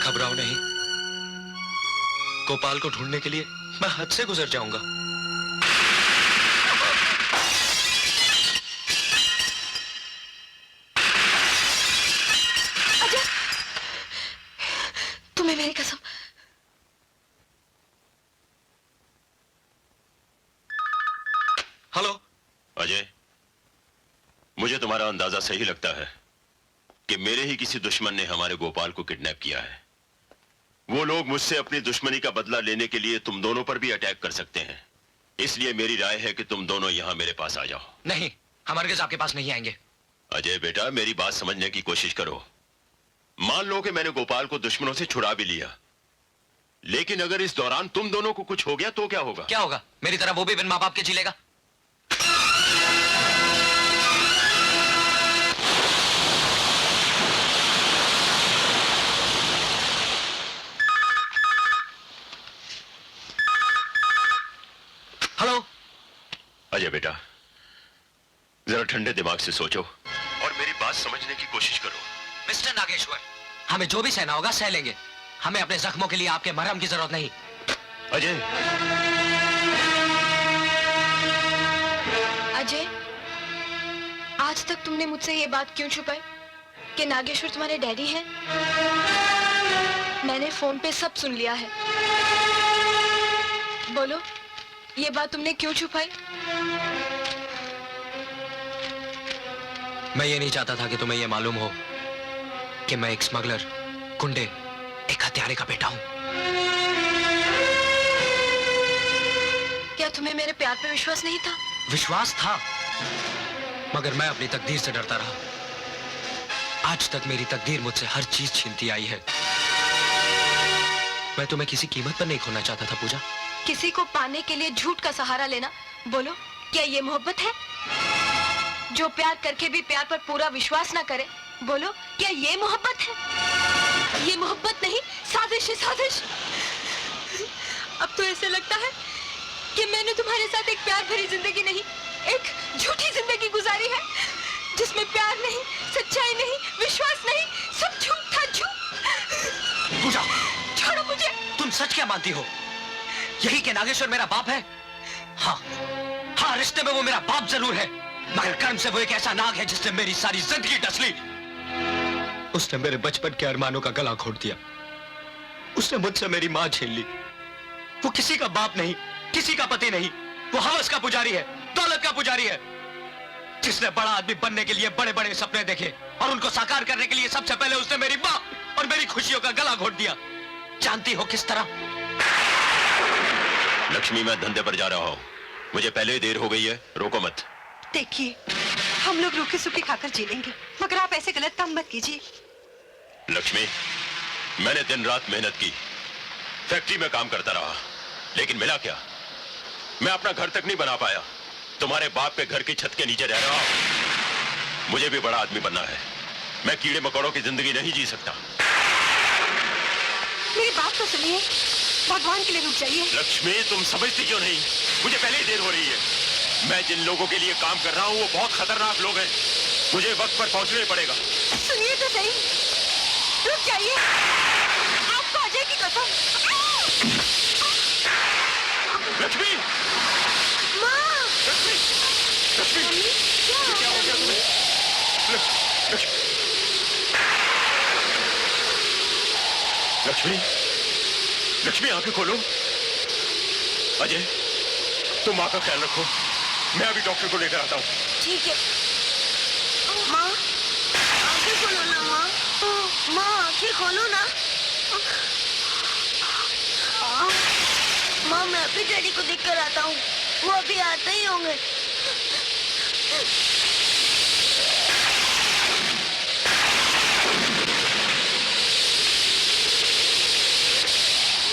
घबराओ नहीं, गोपाल को ढूंढने के लिए मैं हद से गुजर जाऊंगा। अजय, तुम्हें मेरी कसम। हेलो अजय, मुझे तुम्हारा अंदाजा सही लगता है कि मेरे ही किसी दुश्मन ने हमारे गोपाल को किडनैप किया है। वो लोग मुझसे अपनी दुश्मनी का बदला लेने के लिए तुम दोनों पर भी अटैक कर सकते हैं। इसलिए मेरी राय है कि तुम दोनों यहां मेरे पास आ जाओ। नहीं, हम हरगिज़ आपके पास नहीं आएंगे। अजय बेटा, मेरी बात समझने की कोशिश करो। मान लो कि मैंने गोपाल को दुश्मनों से छुड़ा भी लिया, लेकिन अगर इस दौरान तुम दोनों को कुछ हो गया तो क्या होगा? क्या होगा? मेरी तरह वो भी बिन माँ बाप के जी लेगा। हेलो अजय बेटा, जरा ठंडे दिमाग से सोचो और मेरी बात समझने की कोशिश करो। मिस्टर नागेश्वर, हमें जो भी सहना होगा सह लेंगे। हमें अपने जख्मों के लिए आपके मरहम की जरूरत नहीं। अजय, अजय, आज तक तुमने मुझसे ये बात क्यों छुपाई कि नागेश्वर तुम्हारे डैडी हैं? मैंने फोन पे सब सुन लिया है। बोलो, ये बात तुमने क्यों छुपाई? मैं ये नहीं चाहता था कि तुम्हें ये मालूम हो कि मैं एक स्मगलर, गुंडे, एक हत्यारे का बेटा हूं। क्या तुम्हें मेरे प्यार पे विश्वास नहीं था? विश्वास था, मगर मैं अपनी तकदीर से डरता रहा। आज तक मेरी तकदीर मुझसे हर चीज छीनती आई है। मैं तुम्हें किसी कीमत पर नहीं खोना चाहता था पूजा। किसी को पाने के लिए झूठ का सहारा लेना, बोलो क्या ये मोहब्बत है? जो प्यार करके भी प्यार पर पूरा विश्वास ना करे, बोलो क्या ये मोहब्बत है? ये मोहब्बत नहीं, साजिश है, साजिश। अब तो ऐसे लगता है कि मैंने तुम्हारे साथ एक प्यार भरी जिंदगी नहीं, एक झूठी जिंदगी गुजारी है, जिसमें प्यार नहीं, सच्चाई नहीं, विश्वास नहीं, सब झूठ था, झूठ। पूजा, छोड़ो मुझे। तुम सच क्या मानती हो? यही कि नागेश्वर मेरा बाप है? हाँ, हाँ, रिश्ते में वो मेरा बाप जरूर है, मगर कर्म से वो एक ऐसा नाग है जिसने मेरी सारी जिंदगी डस ली। उसने मेरे बचपन के अरमानों का गला घोट दिया। उसने मुझसे मेरी मां छीन ली। वो किसी का बाप नहीं, किसी का पति नहीं, वो हवस का पुजारी है, दौलत का पुजारी है, जिसने बड़ा आदमी बनने के लिए बड़े बड़े सपने देखे और उनको साकार करने के लिए सबसे पहले उसने मेरी मां और मेरी खुशियों का गला घोट दिया। जानती हो किस तरह? लक्ष्मी, मैं धंधे पर जा रहा हूं, मुझे पहले ही देर हो गई है, रोको मत। देखिए, हम लोग रूखे सूखे खाकर जी लेंगे, मगर आप ऐसे गलत काम मत कीजिए। लक्ष्मी, मैंने दिन रात मेहनत की, फैक्ट्री में काम करता रहा, लेकिन मिला क्या? मैं अपना घर तक नहीं बना पाया। तुम्हारे बाप के घर की छत के नीचे रह रहा हूं। मुझे भी बड़ा आदमी बनना है। मैं कीड़े मकोड़ों की जिंदगी नहीं जी सकता। मेरी बात तो सुनिए, भगवान के लिए रुक जाइए। लक्ष्मी, तुम समझती क्यों नहीं? मुझे पहले ही देर हो रही है। मैं जिन लोगों के लिए काम कर रहा हूं वो बहुत खतरनाक लोग हैं। मुझे वक्त पर पहुंचना ही पड़ेगा। सुनिए तो सही, रुक जाइए, आपको अजय की कसम। लक्ष्मी, माँ, लक्ष्मी, लक्ष्मी, क्या हो गया तुम्हें? लक्ष्मी, लक्ष्मी, आंखें खोलो। अजय, तुम माँ का ख्याल रखो, मैं अभी डॉक्टर को लेकर आता हूँ। ठीक है। माँ, आंखें खोलो ना माँ। माँ, आंखें खोलो ना। माँ, मैं अभी डैडी को देख कर आता हूँ, वो अभी आते ही होंगे।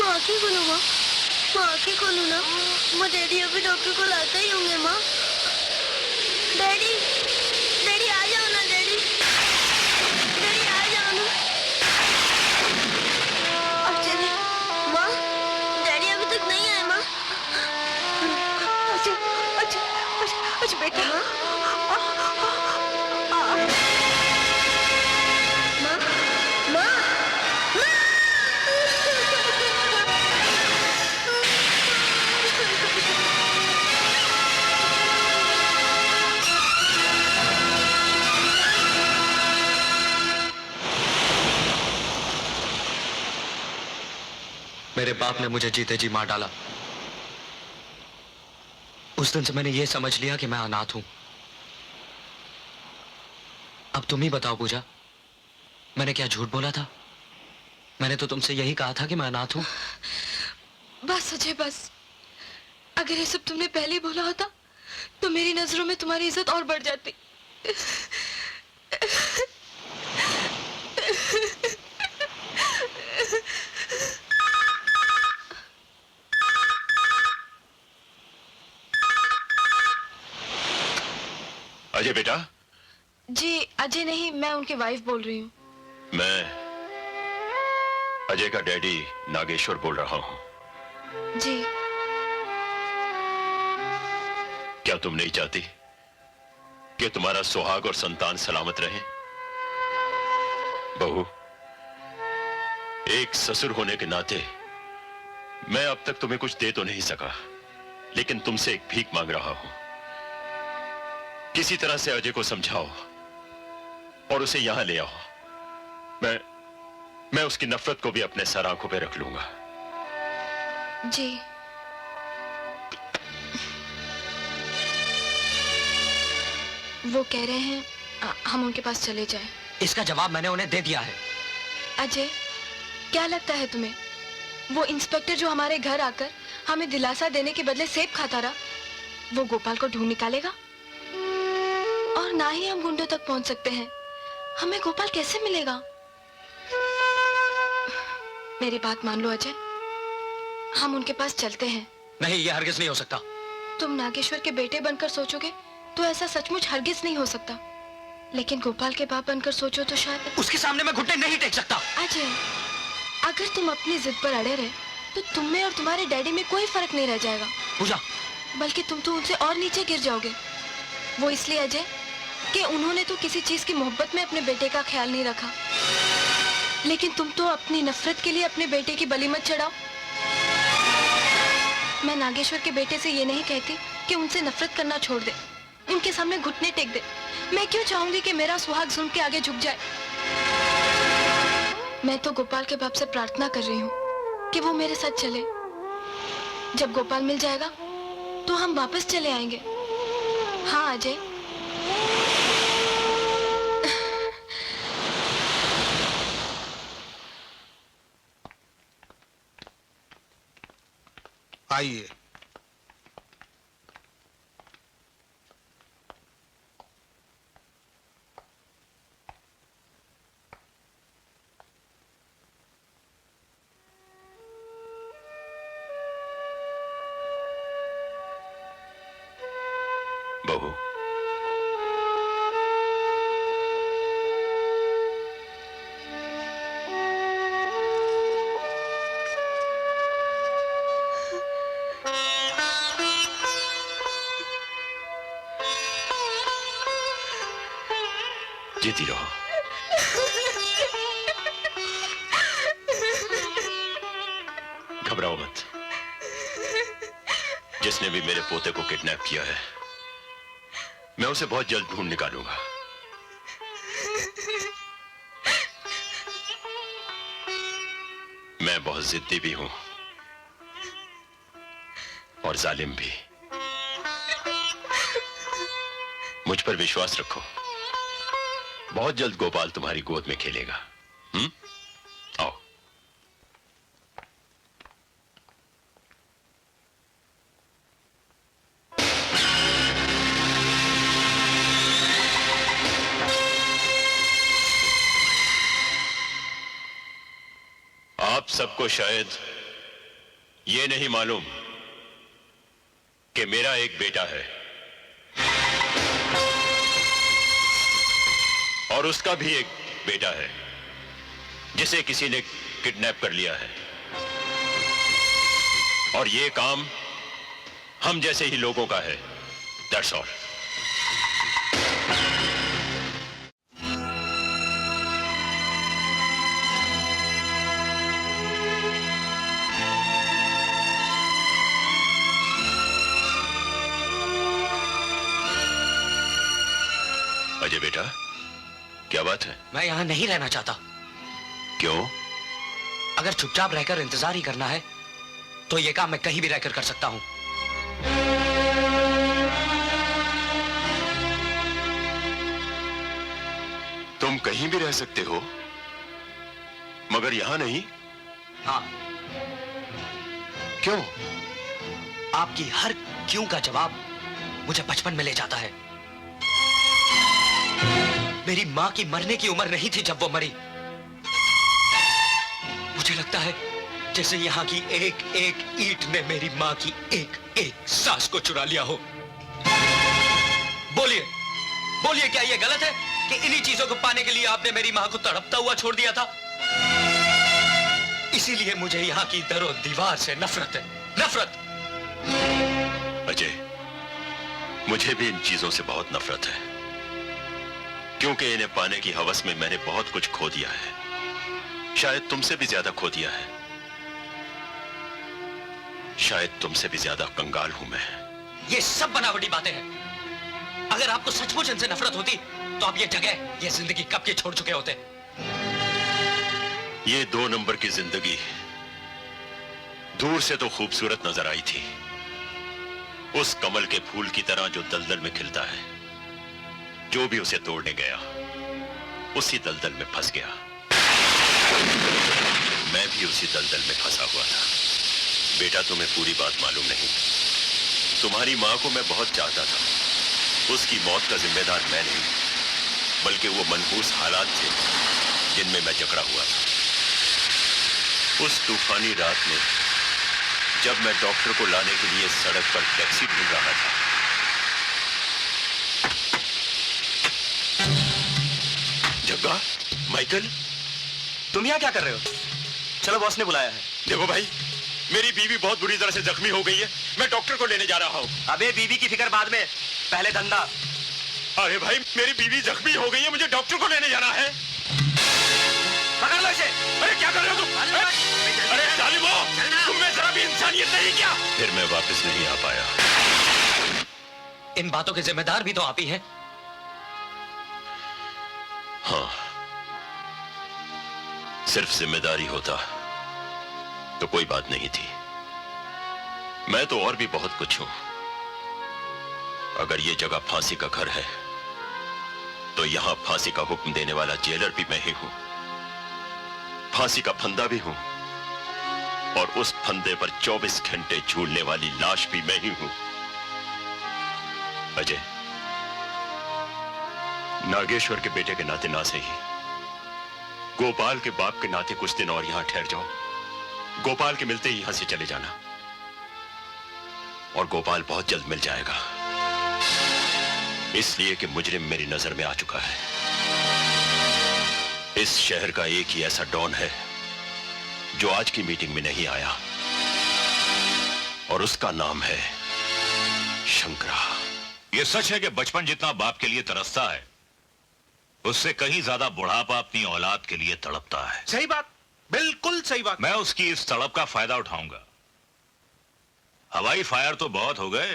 माँ, आंखें खोलो माँ। माँ, आंखें खोलो ना। माँ, डैडी अभी डॉक्टर को लाते ही होंगे माँ। डैडी, डैडी आ जाओ ना डैडी। डैडी आ जाओ ना। अर्चना, माँ, डैडी अभी तक नहीं आए माँ। अच्छा, अच्छा, अच्छा, अच्छा बेटा। माँ, माँ, माँ, मेरे बाप ने मुझे जीते जी मार डाला। उस दिन से मैंने ये समझ लिया कि मैं अनाथ हूं। अब तुम ही बताओ पूजा, मैंने क्या झूठ बोला था? मैंने तो तुमसे यही कहा था कि मैं अनाथ हूं। बस अजय, बस। अगर ये सब तुमने पहले ही बोला होता तो मेरी नजरों में तुम्हारी इज्जत और बढ़ जाती। अजय बेटा। जी अजय नहीं, मैं उनकी वाइफ बोल रही हूँ। मैं अजय का डैडी नागेश्वर बोल रहा हूँ। जी। क्या तुम नहीं चाहती कि तुम्हारा सुहाग और संतान सलामत रहे? बहू, एक ससुर होने के नाते मैं अब तक तुम्हें कुछ दे तो नहीं सका, लेकिन तुमसे एक भीख मांग रहा हूं। किसी तरह से अजय को समझाओ और उसे यहां ले आओ। मैं उसकी नफरत को भी अपने सर आंखों पे रख लूंगा। जी। वो कह रहे हैं हम उनके पास चले जाएं। इसका जवाब मैंने उन्हें दे दिया है। अजय, क्या लगता है तुम्हें वो इंस्पेक्टर जो हमारे घर आकर हमें दिलासा देने के बदले सेब खाता रहा, वो गोपाल को ढूंढ निकालेगा? और ना ही हम गुंडों तक पहुंच सकते हैं, हमें गोपाल कैसे मिलेगा? मेरी बात मान लो अजय, हम उनके पास चलते हैं। नहीं, ये हरगिज नहीं हो सकता। तुम नागेश्वर के बेटे बनकर सोचोगे तो ऐसा सचमुच हरगिज नहीं हो सकता, लेकिन गोपाल के बाप बनकर सोचो तो शायद। उसके सामने मैं घुटने नहीं टेक सकता। अजय, अगर तुम अपनी जिद पर अड़े रहे तो तुम में और तुम्हारे डैडी में कोई फर्क नहीं रह जाएगा पूजा, बल्कि तुम तो उनसे और नीचे गिर जाओगे। वो इसलिए अजय कि उन्होंने तो किसी चीज की मोहब्बत में अपने बेटे का ख्याल नहीं रखा, लेकिन तुम तो अपनी नफरत के लिए अपने बेटे की बलि मत चढ़ाओ। मैं नागेश्वर के बेटे से ये नहीं कहती कि उनसे नफरत करना छोड़ दे, उनके सामने घुटने टेक दे। मैं क्यों चाहूंगी कि मेरा सुहाग जुल्म के आगे झुक जाए? मैं तो गोपाल के बाप से प्रार्थना कर रही हूँ कि वो मेरे साथ चले। जब गोपाल मिल जाएगा तो हम वापस चले आएंगे। हाँ अजय। आइए। बहू, जीती रहो। घबराओ मत। जिसने भी मेरे पोते को किडनैप किया है, मैं उसे बहुत जल्द ढूंढ निकालूंगा। मैं बहुत जिद्दी भी हूं और जालिम भी। मुझ पर विश्वास रखो, बहुत जल्द गोपाल तुम्हारी गोद में खेलेगा। आओ। आप सबको शायद ये नहीं मालूम कि मेरा एक बेटा है और उसका भी एक बेटा है जिसे किसी ने किडनैप कर लिया है। और ये काम हम जैसे ही लोगों का है। That's all. अजय बेटा, क्या बात है? मैं यहाँ नहीं रहना चाहता। क्यों? अगर चुपचाप रहकर इंतजार ही करना है तो ये काम मैं कहीं भी रहकर कर सकता हूँ। तुम कहीं भी रह सकते हो, मगर यहां नहीं? हाँ। क्यों? आपकी हर क्यों का जवाब मुझे बचपन में ले जाता है। मेरी मां की मरने की उम्र नहीं थी जब वो मरी। मुझे लगता है जैसे यहां की एक एक ईंट ने मेरी मां की एक एक सांस को चुरा लिया हो। बोलिए, बोलिए, क्या ये गलत है कि इन्हीं चीजों को पाने के लिए आपने मेरी मां को तड़पता हुआ छोड़ दिया था? इसीलिए मुझे यहां की दरो दीवार से नफरत है, नफरत। अजय, मुझे भी इन चीजों से बहुत नफरत है, क्योंकि इन्हें पाने की हवस में मैंने बहुत कुछ खो दिया है। शायद तुमसे भी ज्यादा खो दिया है। शायद तुमसे भी ज्यादा कंगाल हूं मैं। ये सब बनावटी बातें हैं। अगर आपको सचमुच इनसे नफरत होती तो आप ये जगह, ये जिंदगी कब के छोड़ चुके होते। ये 2 नंबर की जिंदगी दूर से तो खूबसूरत नजर आई थी, उस कमल के फूल की तरह जो दलदल में खिलता है, जो भी उसे तोड़ने गया उसी दलदल में फंस गया। मैं भी उसी दलदल में फंसा हुआ था। बेटा, तुम्हें पूरी बात मालूम नहीं। तुम्हारी मां को मैं बहुत चाहता था। उसकी मौत का जिम्मेदार मैं नहीं, बल्कि वो मनहूस हालात थे जिनमें मैं जकड़ा हुआ था। उस तूफानी रात में जब मैं डॉक्टर को लाने के लिए सड़क पर टैक्सी ढूंढ रहा था, जग्गा, माइकल, तुम यहाँ क्या कर रहे हो? चलो, बॉस ने बुलाया है। देखो भाई, मेरी बीवी बहुत बुरी तरह से जख्मी हो गई है। मैं डॉक्टर को लेने जा रहा हूँ। अबे बीवी की फिक्र बाद में, पहले धंधा। अरे भाई, मेरी बीवी जख्मी हो गई है, मुझे डॉक्टर को लेने जाना है। पकड़ लो इसे। अरे क्या कर रहे हो तुम? अरे जालिमो, तुम में जरा भी इंसानियत नहीं क्या? फिर मैं वापस नहीं आ पाया। इन बातों के जिम्मेदार भी तो आप ही हैं। हाँ, सिर्फ जिम्मेदारी होता तो कोई बात नहीं थी। मैं तो और भी बहुत कुछ हूं। अगर ये जगह फांसी का घर है तो यहां फांसी का हुक्म देने वाला जेलर भी मैं ही हूं, फांसी का फंदा भी हूं, और उस फंदे पर 24 घंटे झूलने वाली लाश भी मैं ही हूं। अजय, नागेश्वर के बेटे के नाते ना सही, गोपाल के बाप के नाते कुछ दिन और यहां ठहर जाओ। गोपाल के मिलते ही यहां से चले जाना, और गोपाल बहुत जल्द मिल जाएगा, इसलिए कि मुजरिम मेरी नजर में आ चुका है। इस शहर का एक ही ऐसा डॉन है जो आज की मीटिंग में नहीं आया, और उसका नाम है शंकरा। यह सच है कि बचपन जितना बाप के लिए तरसता है, उससे कहीं ज्यादा बुढ़ापा अपनी औलाद के लिए तड़पता है। सही बात, बिल्कुल सही बात। मैं उसकी इस तड़प का फायदा उठाऊंगा। हवाई फायर तो बहुत हो गए,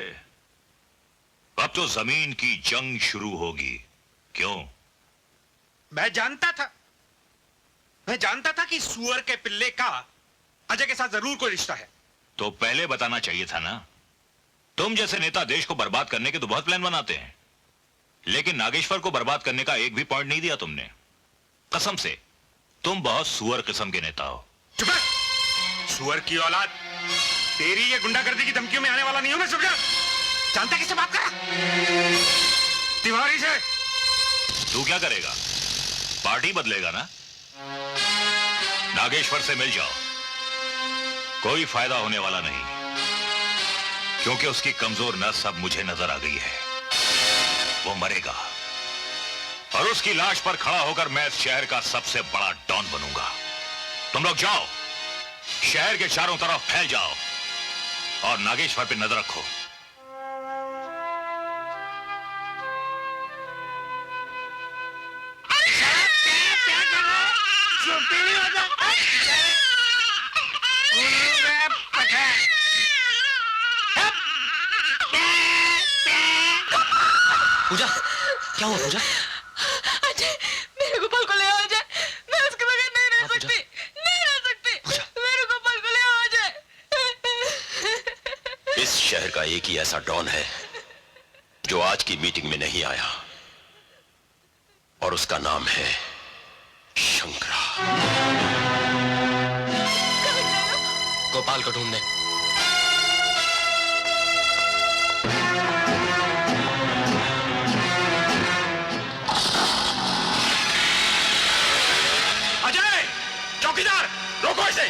अब तो जमीन की जंग शुरू होगी। क्यों? मैं जानता था कि सुअर के पिल्ले का अजय के साथ जरूर कोई रिश्ता है। तो पहले बताना चाहिए था ना। तुम जैसे नेता देश को बर्बाद करने के तो बहुत प्लान बनाते हैं, लेकिन नागेश्वर को बर्बाद करने का एक भी पॉइंट नहीं दिया तुमने। कसम से, तुम बहुत सुअर किस्म के नेता हो। चुप है, सुअर की औलाद। तेरी ये गुंडागर्दी की धमकियों में आने वाला नहीं हूं मैं, समझा? जानता किससे बात कर? तिवारी से। तू क्या करेगा? पार्टी बदलेगा ना? नागेश्वर से मिल जाओ, कोई फायदा होने वाला नहीं, क्योंकि उसकी कमजोर नस अब मुझे नजर आ गई है। वो मरेगा, और उसकी लाश पर खड़ा होकर मैं इस शहर का सबसे बड़ा डॉन बनूंगा। तुम लोग जाओ, शहर के चारों तरफ फैल जाओ, और नागेश्वर पे नजर रखो। पूजा, क्या हुआ पूजा? अजय, मेरे गोपाल को ले आओ अजय। मैं उसके बगैर नहीं रह सकती, नहीं रह सकती। मेरे गोपाल को ले आओ अजय। इस शहर का एक ही ऐसा डॉन है जो आज की मीटिंग में नहीं आया, और उसका नाम है शंकरा। गोपाल को ढूंढने। अजय, चौकीदार, रोको इसे।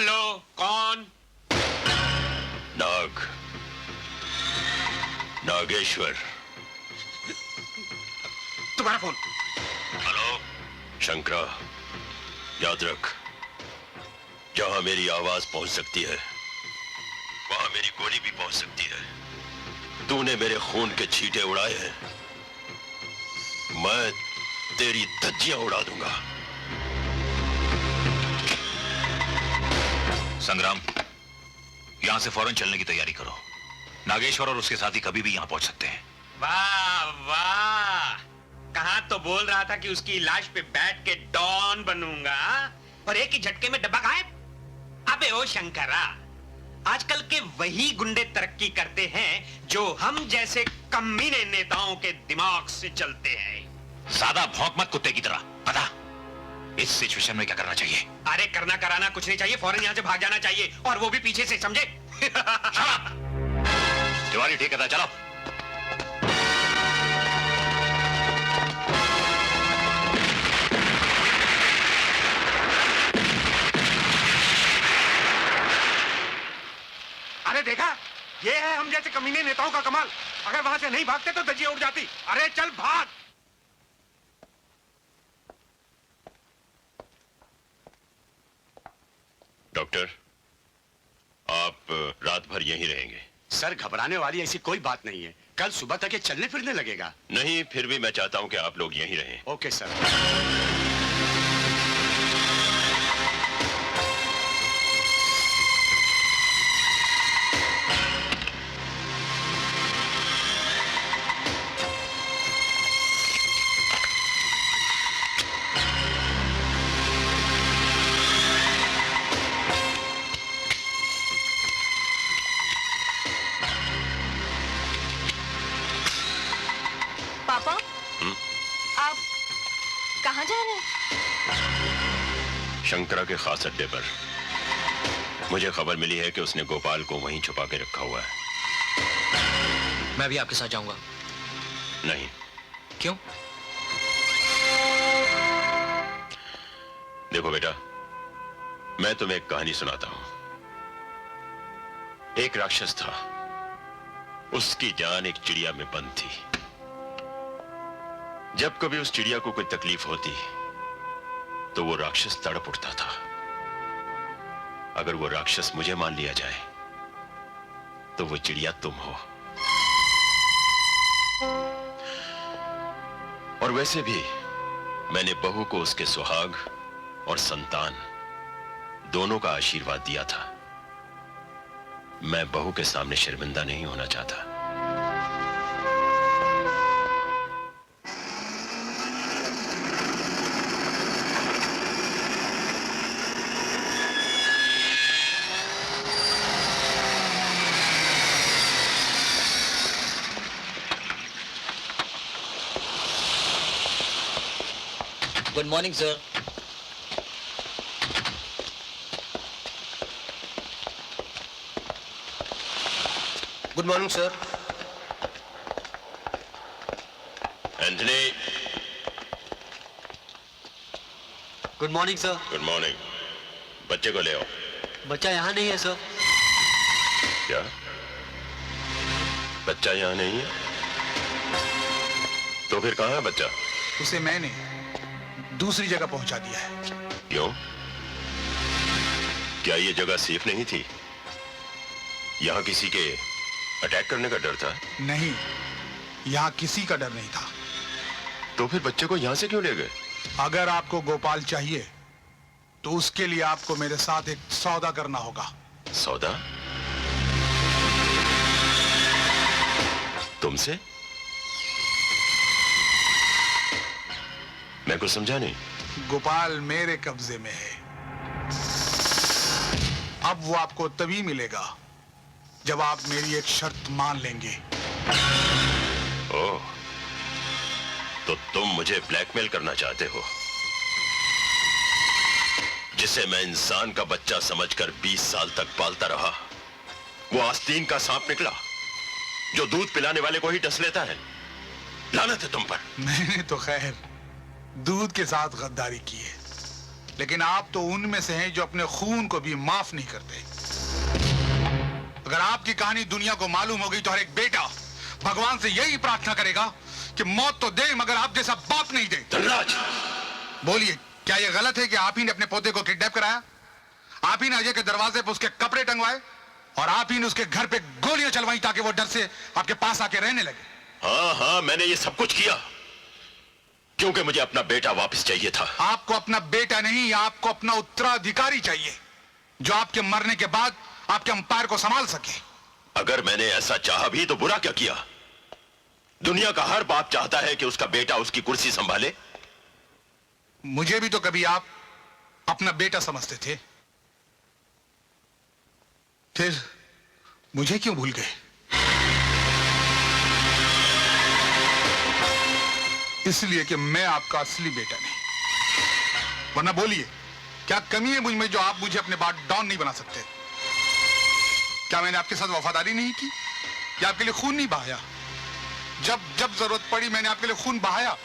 हेलो, कौन? नाग, नागेश्वर। तुम्हारा फोन। हेलो शंकरा, याद रख, जहां मेरी आवाज पहुंच सकती है वहां मेरी गोली भी पहुंच सकती है। तूने मेरे खून के छींटे उड़ाए हैं, मैं तेरी धज्जियां उड़ा दूंगा। संग्राम, यहां से फौरन चलने की तैयारी करो। नागेश्वर और उसके साथी कभी भी यहां पहुंच सकते हैं। वाह वाह, कहा तो बोल रहा था कि उसकी लाश पे बैठ के डॉन बनूंगा और एक ही झटके में डब्बा गायब। अबे ओ शंकरा, आजकल के वही गुंडे तरक्की करते हैं जो हम जैसे कमीने नेताओं के दिमाग से चलते हैं। ज्यादा भौंक मत कुत्ते की तरह। पता इस सिचुएशन में क्या करना चाहिए? अरे करना कराना कुछ नहीं चाहिए, फौरन यहाँ से भाग जाना चाहिए, और वो भी पीछे से, समझे? तिवारी ठीक है, चलो। अरे देखा, ये है हम जैसे कमीने नेताओं का कमाल। अगर वहां से नहीं भागते तो धज्जियां उड़ जाती। अरे चल भाग। डॉक्टर, आप रात भर यहीं रहेंगे? सर, घबराने वाली ऐसी कोई बात नहीं है, कल सुबह तक ये चलने फिरने लगेगा। नहीं, फिर भी मैं चाहता हूं कि आप लोग यहीं रहें। Okay sir. पापा, आप कहाँ जा रहे हैं? शंकरा के खास अड्डे पर। मुझे खबर मिली है कि उसने गोपाल को वहीं छुपा के रखा हुआ है। मैं भी आपके साथ जाऊंगा। नहीं। क्यों? देखो बेटा, मैं तुम्हें एक कहानी सुनाता हूं। एक राक्षस था, उसकी जान एक चिड़िया में बंद थी। जब कभी उस चिड़िया को कोई तकलीफ होती तो वो राक्षस तड़प उठता था। अगर वो राक्षस मुझे मान लिया जाए तो वो चिड़िया तुम हो। और वैसे भी मैंने बहू को उसके सुहाग और संतान दोनों का आशीर्वाद दिया था। मैं बहू के सामने शर्मिंदा नहीं होना चाहता। Good morning sir. Good morning sir. Anthony. Good morning sir. Good morning. बच्चे को ले आओ। बच्चा यहाँ नहीं है सर। क्या? बच्चा यहाँ नहीं है? तो फिर कहाँ है बच्चा? उसे मैंने दूसरी जगह पहुंचा दिया है। क्यों? क्या ये जगह सेफ नहीं थी? यहाँ किसी के अटैक करने का डर था? नहीं, यहाँ किसी का डर नहीं था। तो फिर बच्चे को यहाँ से क्यों ले गए? अगर आपको गोपाल चाहिए तो उसके लिए आपको मेरे साथ एक सौदा करना होगा। सौदा? तुमसे? मैं कुछ समझा नहीं। गोपाल मेरे कब्जे में है। अब वो आपको तभी मिलेगा जब आप मेरी एक शर्त मान लेंगे। ओह, तो तुम मुझे ब्लैकमेल करना चाहते हो? जिसे मैं इंसान का बच्चा समझकर 20 साल तक पालता रहा, वो आस्तीन का सांप निकला जो दूध पिलाने वाले को ही डस लेता है। लानत है तुम पर। मैंने तो खैर दूध के साथ गद्दारी की है, लेकिन आप तो उनमें से हैं जो अपने खून को भी माफ नहीं करते। अगर आपकी कहानी दुनिया को मालूम हो गई तो हर एक बेटा भगवान से यही प्रार्थना करेगा कि मौत तो दे मगर आप जैसा बाप नहीं दे। धनराज, बोलिए, क्या यह गलत है कि आप ही ने अपने पोते को किडनैप कराया? आप ही ने अजय के दरवाजे पर उसके कपड़े टंगवाए और आप ही ने उसके घर पे गोलियां चलवाई ताकि वो डर से आपके पास आके रहने लगे? हाँ हाँ, मैंने ये सब कुछ किया क्योंकि मुझे अपना बेटा वापस चाहिए था। आपको अपना बेटा नहीं, आपको अपना उत्तराधिकारी चाहिए जो आपके मरने के बाद आपके अंपायर को संभाल सके। अगर मैंने ऐसा चाहा भी तो बुरा क्या किया? दुनिया का हर बाप चाहता है कि उसका बेटा उसकी कुर्सी संभाले। मुझे भी तो कभी आप अपना बेटा समझते थे, फिर मुझे क्यों भूल गए? इसलिए कि मैं आपका असली बेटा नहीं। वरना बोलिए, क्या कमी है मुझ में जो आप मुझे अपने बाद डॉन नहीं बना सकते? क्या मैंने आपके साथ वफादारी नहीं की या आपके लिए खून नहीं बहाया? जब जब जरूरत पड़ी मैंने आपके लिए खून बहाया,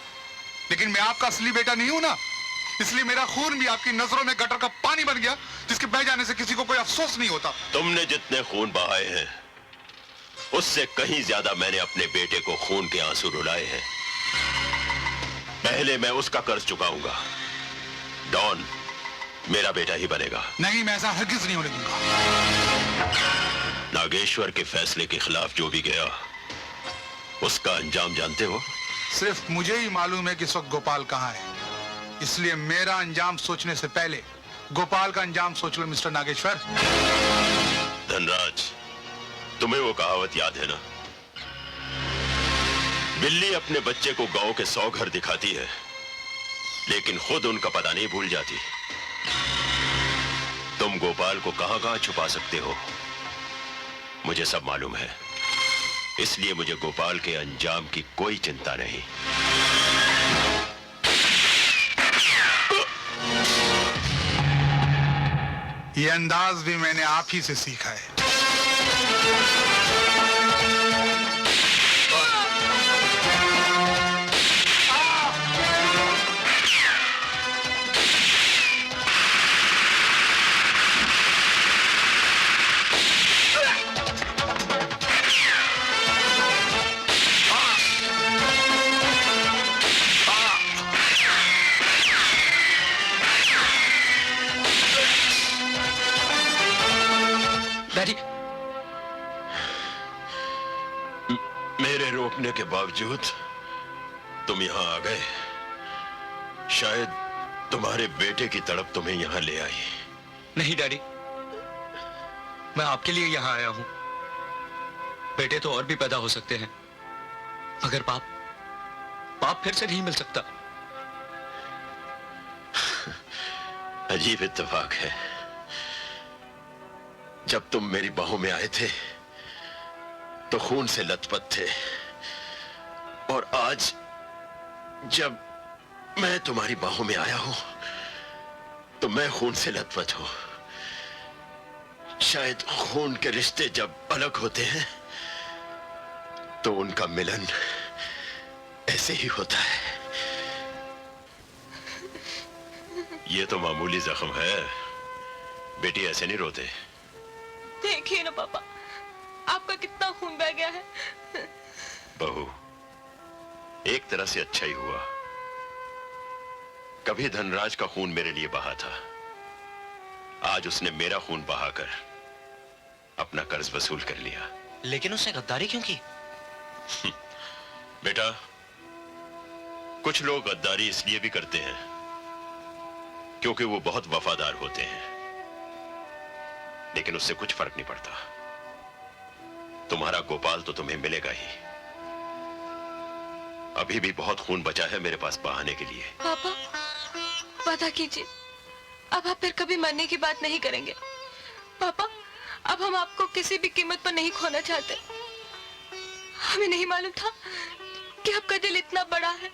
लेकिन मैं आपका असली बेटा नहीं हूं ना, इसलिए मेरा खून भी आपकी नजरों में गटर का पानी बन गया जिसके बह जाने से किसी को कोई अफसोस नहीं होता। तुमने जितने खून बहाए हैं उससे कहीं ज्यादा मैंने अपने बेटे को खून के आंसू रुलाए हैं। पहले मैं उसका कर्ज चुकाऊंगा। डॉन मेरा बेटा ही बनेगा। नहीं, मैं ऐसा हरगिज नहीं होने दूंगा। नागेश्वर के फैसले के खिलाफ जो भी गया उसका अंजाम जानते हो? सिर्फ मुझे ही मालूम है कि इस वक्त गोपाल कहां है, इसलिए मेरा अंजाम सोचने से पहले गोपाल का अंजाम सोच लो मिस्टर नागेश्वर। धनराज, तुम्हें वो कहावत याद है ना? बिल्ली अपने बच्चे को गांव के 100 घर दिखाती है लेकिन खुद उनका पता नहीं भूल जाती। तुम गोपाल को कहां कहां छुपा सकते हो मुझे सब मालूम है, इसलिए मुझे गोपाल के अंजाम की कोई चिंता नहीं। ये अंदाज भी मैंने आप ही से सीखा है। मेरे रोकने के बावजूद तुम यहां आ गए। शायद तुम्हारे बेटे की तड़प तुम्हें यहां ले आई। नहीं डैडी, मैं आपके लिए यहां आया हूं। बेटे तो और भी पैदा हो सकते हैं मगर बाप फिर से नहीं मिल सकता। अजीब इत्तेफाक है, जब तुम मेरी बाहों में आए थे तो खून से लथपथ थे और आज जब मैं तुम्हारी बाहों में आया हूं तो मैं खून से लथपथ हूं। शायद खून के रिश्ते जब अलग होते हैं तो उनका मिलन ऐसे ही होता है। ये तो मामूली जख्म है, बेटी ऐसे नहीं रोते। देखिए ना पापा, आपका कितना खून बह गया है। बहू, एक तरह से अच्छा ही हुआ। कभी धनराज का खून मेरे लिए बहा था, आज उसने मेरा खून बहाकर अपना कर्ज वसूल कर लिया। लेकिन उसने गद्दारी क्यों की? बेटा, कुछ लोग गद्दारी इसलिए भी करते हैं क्योंकि वो बहुत वफादार होते हैं, लेकिन उससे कुछ फर्क नहीं पड़ता। तुम्हारा गोपाल तो तुम्हें मिलेगा ही। अभी भी बहुत खून बचा है मेरे पास बहाने के लिए। पापा, वादा कीजिए अब आप फिर कभी मरने की बात नहीं करेंगे। पापा, अब हम आपको किसी भी कीमत पर नहीं खोना चाहते। हमें नहीं मालूम था कि आपका दिल इतना बड़ा है,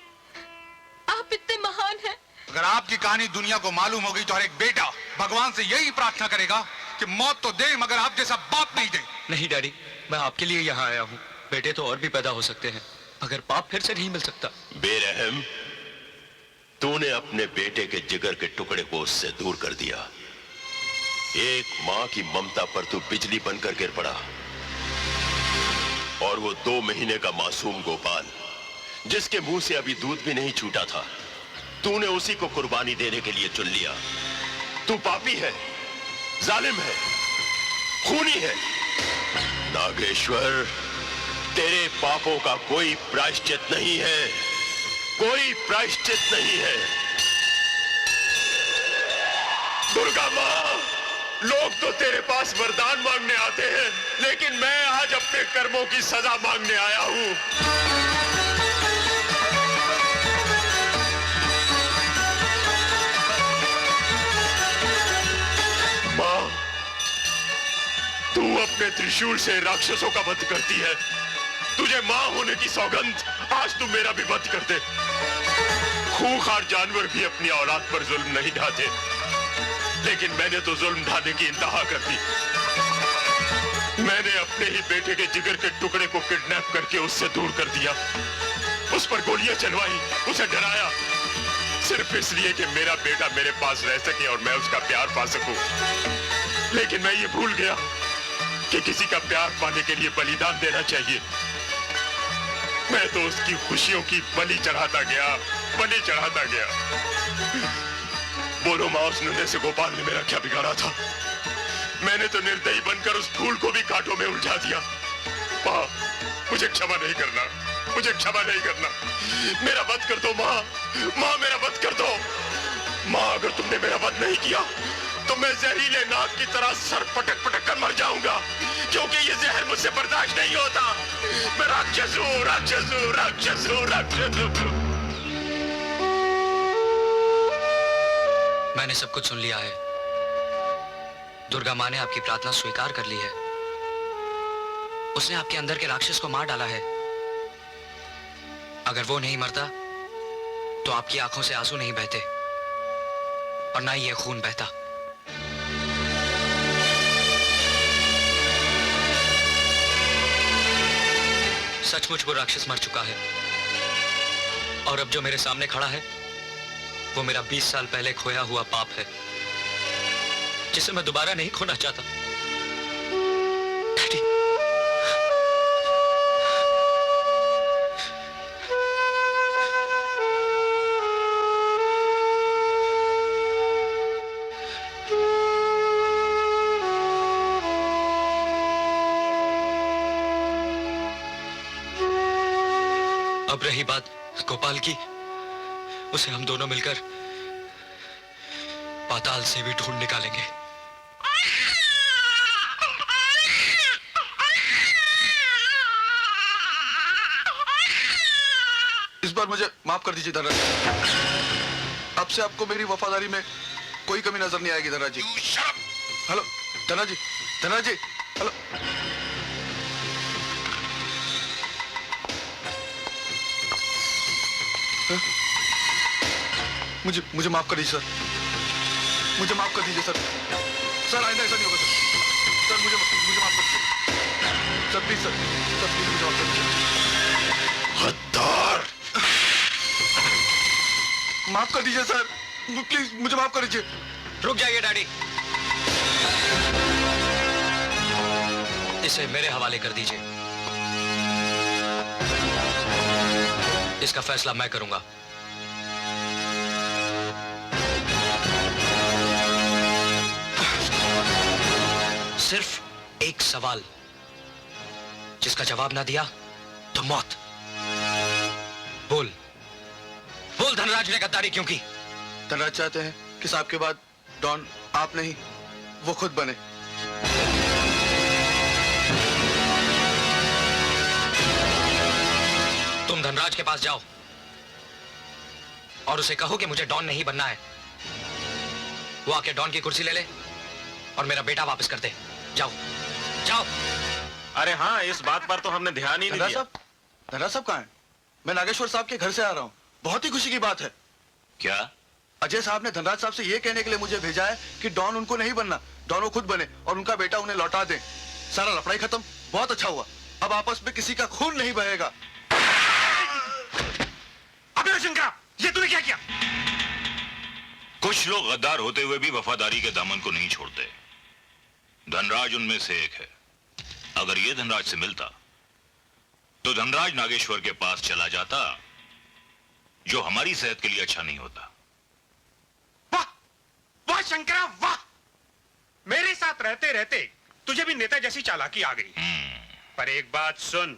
आप इतने महान हैं। अगर आपकी कहानी दुनिया को मालूम हो गई तो हर एक बेटा भगवान से यही प्रार्थना करेगा कि मौत तो दे मगर आप जैसा बाप नहीं दे। नहीं डैडी, मैं आपके लिए यहाँ आया हूँ। बेटे तो और भी पैदा हो सकते हैं मगर बाप फिर से नहीं मिल सकता। बेरहम, तूने अपने बेटे के जिगर के टुकड़े को उससे दूर कर दिया। एक मां की ममता पर तू बिजली बनकर गिर पड़ा, और वो 2 महीने का मासूम गोपाल, जिसके मुंह से अभी दूध भी नहीं छूटा था, तूने उसी को कुर्बानी देने के लिए चुन लिया। तू पापी है, जालिम है, खूनी है। नागेश्वर, तेरे पापों का कोई प्रायश्चित नहीं है, कोई प्रायश्चित नहीं है। दुर्गा मां, लोग तो तेरे पास वरदान मांगने आते हैं, लेकिन मैं आज अपने कर्मों की सजा मांगने आया हूं। मां, तू अपने त्रिशूल से राक्षसों का वध करती है। तुझे मां होने की सौगंध, आज तू मेरा भी वध कर दे। खूंखार जानवर भी अपनी औलाद पर जुल्म नहीं ढाते, लेकिन मैंने तो जुल्म ढाने की इंतहा कर दी। मैंने अपने ही बेटे के जिगर के टुकड़े को किडनैप करके उससे दूर कर दिया, उस पर गोलियां चलवाई, उसे डराया, सिर्फ इसलिए कि मेरा बेटा मेरे पास रह सके और मैं उसका प्यार पा सकूं। लेकिन मैं ये भूल गया कि किसी का प्यार पाने के लिए बलिदान देना चाहिए। मैं तो उसकी खुशियों की बलि चढ़ाता गया, बलि चढ़ाता गया। बोलो मां, उस नन्हे से गोपाल ने मेरा क्या बिगाड़ा था? मैंने तो निर्दयी बनकर उस फूल को भी कांटों में उलझा दिया। मां, मुझे क्षमा नहीं करना, मुझे क्षमा नहीं करना। मेरा वध कर दो मां, मां मेरा वध कर दो। मां, अगर तुमने मेरा वध नहीं किया तो मैं जहरीले नाग की तरह सर पटक पटक कर मर जाऊंगा, क्योंकि ये जहर मुझसे बर्दाश्त नहीं होता। मैं राक्षस हूं, राक्षस हूं, राक्षस हूं, राक्षस हूं। मैंने सब कुछ सुन लिया है। दुर्गा माँ ने आपकी प्रार्थना स्वीकार कर ली है। उसने आपके अंदर के राक्षस को मार डाला है। अगर वो नहीं मरता तो आपकी आंखों से आंसू नहीं बहते और ना ही ये खून बहता। सचमुच वो राक्षस मर चुका है, और अब जो मेरे सामने खड़ा है वो मेरा 20 साल पहले खोया हुआ पाप है, जिसे मैं दोबारा नहीं खोना चाहता। डैडी, अब रही बात गोपाल की, उसे हम दोनों मिलकर पाताल से भी ढूंढ निकालेंगे। इस बार मुझे माफ कर दीजिए धनराज। अब से आपको मेरी वफादारी में कोई कमी नजर नहीं आएगी धनराज जी। हेलो धनराज जी, धनराज जी, हेलो। मुझे माफ कर दीजिए सर, मुझे माफ कर दीजिए सर। सर आइंदा ऐसा नहीं होगा सर। सर मुझे माफ कर दीजिए sir, please sir, sir please मुझे माफ कर दीजिए। गद्दार! माफ कर दीजिए सर, प्लीज मुझे माफ कर दीजिए। रुक जाइए डैडी, इसे मेरे हवाले कर दीजिए। इसका फैसला मैं करूंगा। सिर्फ एक सवाल, जिसका जवाब ना दिया तो मौत। बोल बोल, धनराज ने गद्दारी क्यों की? धनराज चाहते हैं कि साहब के बाद डॉन आप नहीं, वो खुद बने। तुम धनराज के पास जाओ और उसे कहो कि मुझे डॉन नहीं बनना है। वो आके डॉन की कुर्सी ले ले और मेरा बेटा वापस कर दे। जाओ जाओ। अरे हाँ, इस बात पर तो हमने ध्यान ही नहीं दिया। धनराज साहब कहाँ हैं? मैं नागेश्वर साहब के घर से आ रहा हूँ। बहुत ही खुशी की बात है। क्या? अजय साहब ने धनराज साहब से ये कहने के लिए मुझे भेजा है कि डॉन उनको नहीं बनना, डॉन वो खुद बने और उनका बेटा उन्हें लौटा दे। सारा लफड़ाई खत्म, बहुत अच्छा हुआ। अब आपस में किसी का खून नहीं बहेगा। अबे शंकरा, ये तूने क्या किया? कुछ लोग गद्दार होते हुए भी वफादारी के दामन को नहीं छोड़ते। धनराज उनमें से एक है। अगर ये धनराज से मिलता तो धनराज नागेश्वर के पास चला जाता, जो हमारी सेहत के लिए अच्छा नहीं होता। वाह वाह शंकरा वाह, मेरे साथ रहते रहते तुझे भी नेता जैसी चालाकी आ गई। पर एक बात सुन,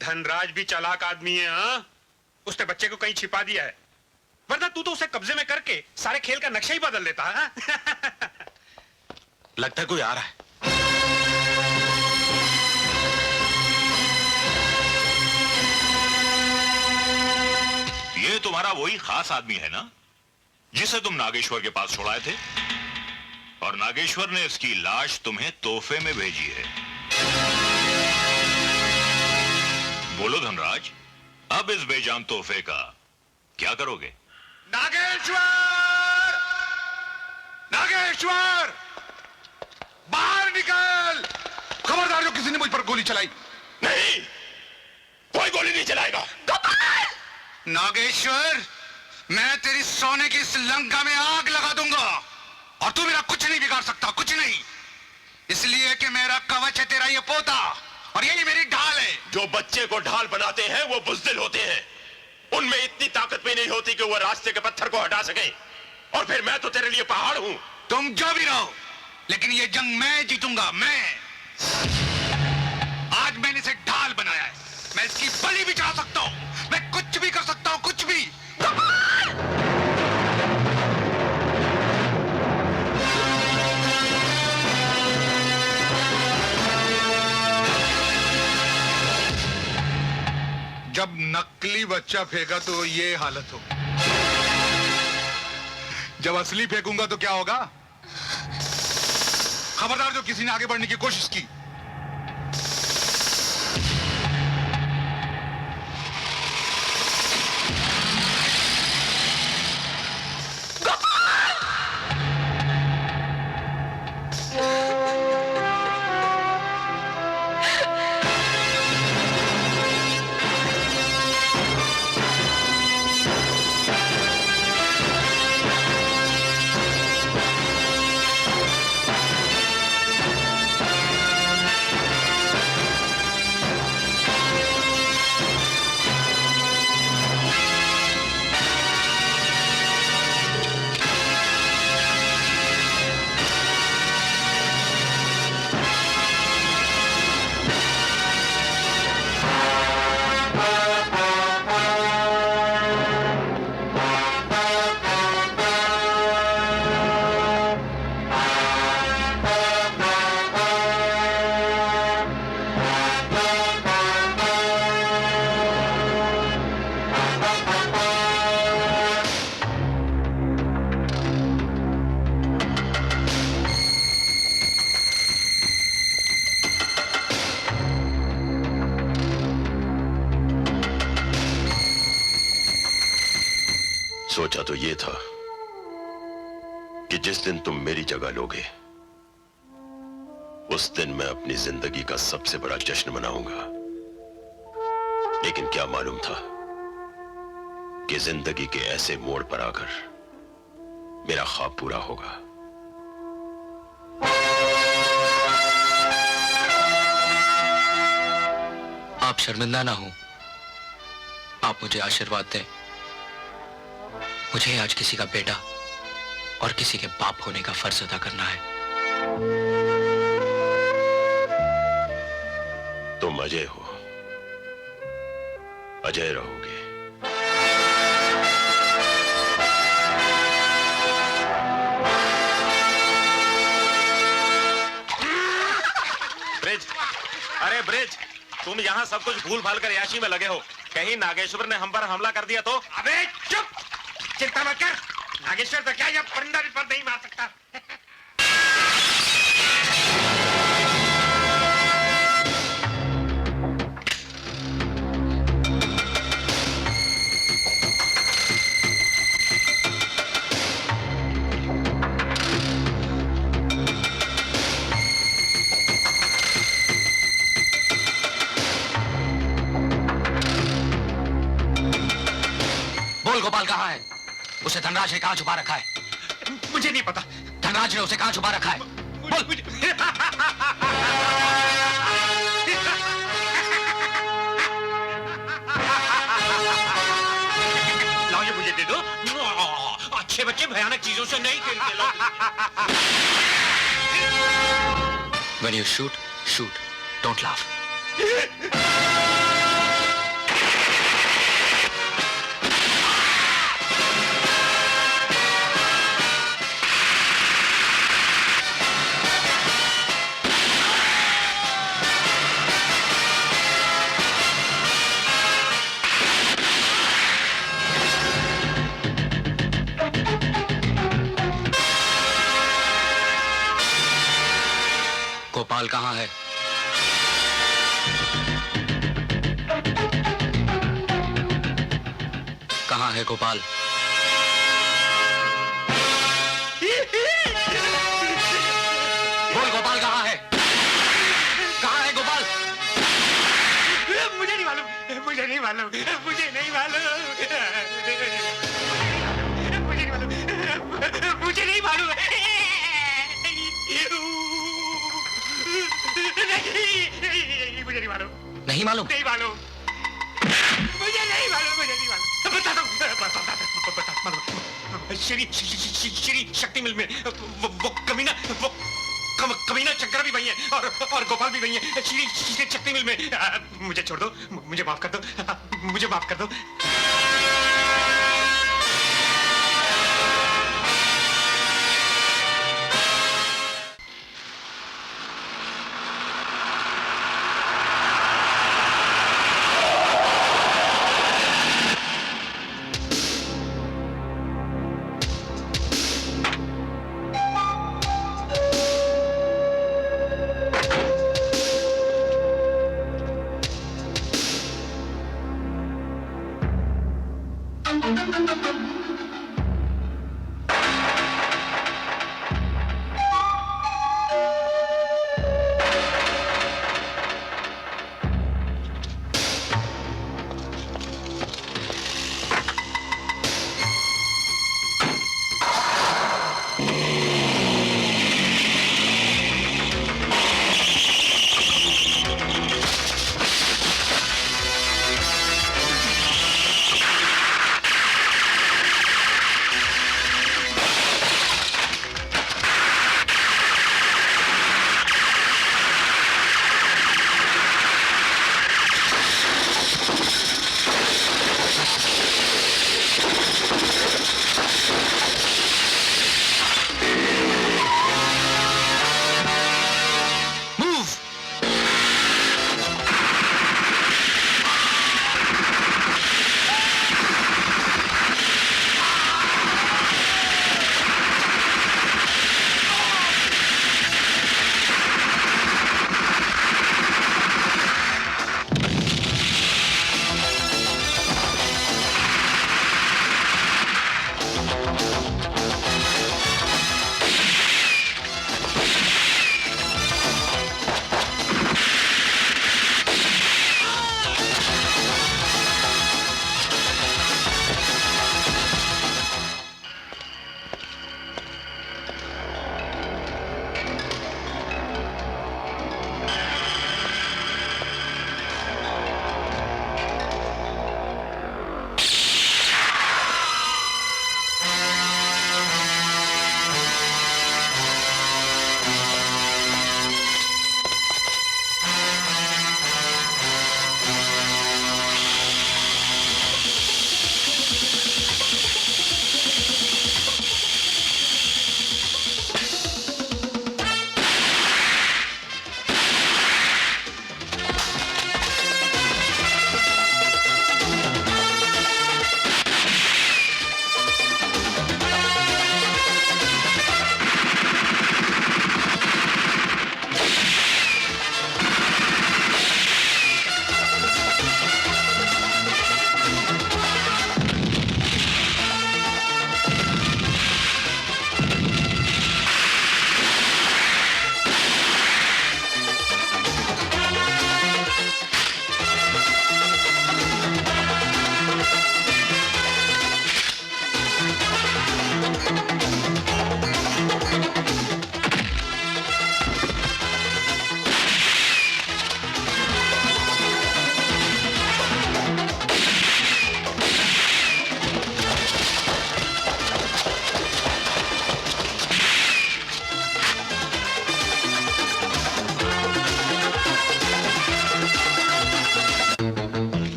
धनराज भी चालाक आदमी है। हाँ, उसने बच्चे को कहीं छिपा दिया है, वरना तू तो उसे कब्जे में करके सारे खेल का नक्शा ही बदल देता है। लगता है कोई आ रहा है। ये तुम्हारा वही खास आदमी है ना, जिसे तुम नागेश्वर के पास छोड़ाए थे, और नागेश्वर ने इसकी लाश तुम्हें तोहफे में भेजी है। बोलो धनराज, अब इस बेजान तोहफे का क्या करोगे? नागेश्वर! नागेश्वर! बाहर निकल! खबरदार जो किसी ने मुझ पर गोली चलाई। नहीं, कोई गोली नहीं चलाएगा। नागेश्वर, मैं तेरी सोने की इस लंका में आग लगा दूंगा और तू मेरा कुछ नहीं बिगाड़ सकता, कुछ नहीं। इसलिए कि मेरा कवच है तेरा ये पोता और यही मेरी ढाल है। जो बच्चे को ढाल बनाते हैं वो बुज़दिल होते हैं। उनमें इतनी ताकत भी नहीं होती कि वो रास्ते के पत्थर को हटा सके। और फिर मैं तो तेरे लिए पहाड़ हूं। तुम जो भी रहो, लेकिन ये जंग मैं जीतूंगा। मैं आज मैंने इसे ढाल बनाया है, मैं इसकी बलि भी चढ़ा सकता हूं, मैं कुछ भी कर सकता हूं, कुछ भी। जब नकली बच्चा फेंका तो ये हालत हो, जब असली फेंकूंगा तो क्या होगा? खबरदार जो किसी ने आगे बढ़ने की कोशिश की। सोचा तो ये था कि जिस दिन तुम मेरी जगह लोगे, उस दिन मैं अपनी जिंदगी का सबसे बड़ा जश्न मनाऊंगा। लेकिन क्या मालूम था कि जिंदगी के ऐसे मोड़ पर आकर मेरा ख्वाब पूरा होगा। आप शर्मिंदा ना हो, आप मुझे आशीर्वाद दें। मुझे आज किसी का बेटा और किसी के बाप होने का फर्ज अदा करना है। तुम अजय हो, अजय रहोगे। ब्रिज, अरे ब्रिज, तुम यहाँ सब कुछ भूल भाल कर याशी में लगे हो। कहीं नागेश्वर ने हम पर हमला कर दिया तो? अबे चुप, चिंता मत कर। नागेश्वर तो क्या यह परिंदा भी पर नहीं मार सकता। बोल गोपाल कहाँ है? उसे धनराज ने कहाँ छुपा रखा है? मुझे नहीं पता। धनराज ने उसे कहाँ छुपा रखा है? लाओ ये मुझे दे दो। अच्छे बच्चे भयानक चीजों से नहीं खेलते। When you shoot, shoot. Don't laugh. Gopal कहाँ है? कहाँ है गोपाल? बोल गोपाल कहाँ है? कहाँ है गोपाल? मुझे नहीं मालूम, मुझे नहीं मालूम, मुझे नहीं मालूम, मुझे नहीं मालूम, मुझे नहीं मालूम। नहीं, मुझे नहीं मालूम। नहीं मालूम? नहीं मालूम, मुझे नहीं मालूम, मुझे नहीं मालूम। बता दो, श्री शक्ति मिल में वो कमीना कमीना शंकर भी वही है और गोपाल भी वही है। श्री शक्ति मिल में। मुझे छोड़ दो, मुझे माफ कर दो, मुझे माफ कर दो।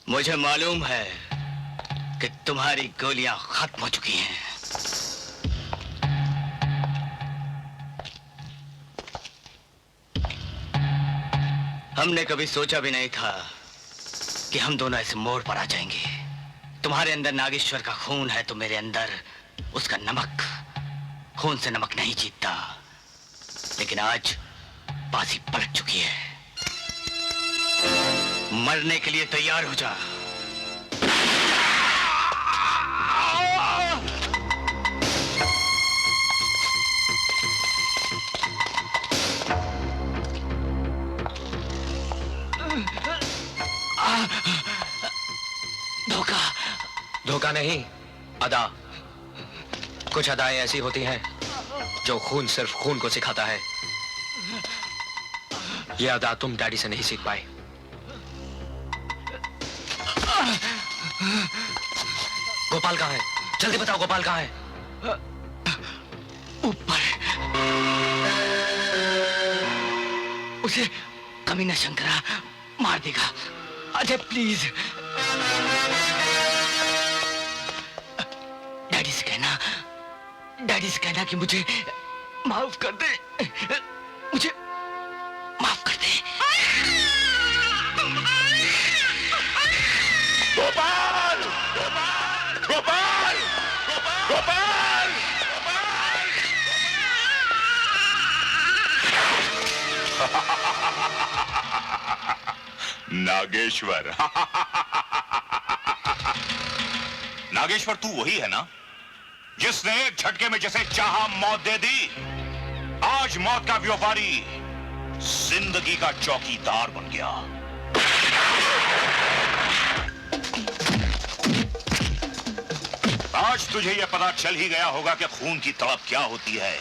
मुझे मालूम है कि तुम्हारी गोलियां खत्म हो चुकी हैं। हमने कभी सोचा भी नहीं था कि हम दोनों ऐसे मोड़ पर आ जाएंगे। तुम्हारे अंदर नागेश्वर का खून है तो मेरे अंदर उसका नमक। खून से नमक नहीं जीतता, लेकिन आज बाजी पलट चुकी है। मरने के लिए तैयार हो जा। धोखा। धोखा नहीं, अदा। कुछ अदाएं ऐसी होती हैं जो खून सिर्फ खून को सिखाता है। ये अदा तुम डैडी से नहीं सीख पाए। गोपाल कहाँ है? जल्दी बताओ, गोपाल कहाँ है? ऊपर। उसे कमीना शंकरा मार देगा। अजय प्लीज डैडी से कहना कि मुझे माफ कर दे। मुझे माफ कर दे। गोपाल! गोपाल! गोपाल! नागेश्वर। नागेश्वर, तू वही है ना जिसने एक झटके में जैसे चाहा मौत दे दी? आज मौत का व्यापारी जिंदगी का चौकीदार बन गया। आज तुझे यह पता चल ही गया होगा कि खून की तड़प क्या होती है।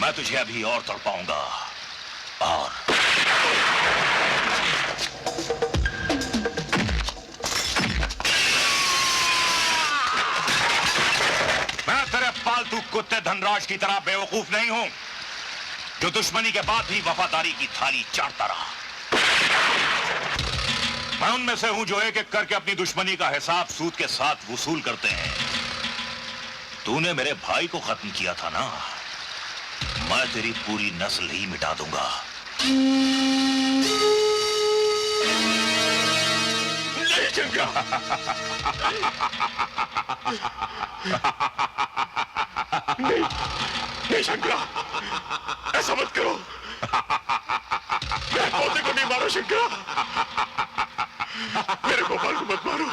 मैं तुझे अभी और तड़पाऊंगा। और मैं तेरे पालतू कुत्ते धनराज की तरह बेवकूफ नहीं हूं, जो दुश्मनी के बाद भी वफादारी की थाली चाटता रहा। मैं उनमें से हूं जो एक एक करके अपनी दुश्मनी का हिसाब सूद के साथ वसूल करते हैं। तूने मेरे भाई को खत्म किया था ना, मैं तेरी पूरी नस्ल ही मिटा दूंगा। नहीं चंगा। नहीं शंकरा, ऐसा मत करो। मेरे पोते को नहीं मारो शंकरा। मेरे गोपाल को मत मारो।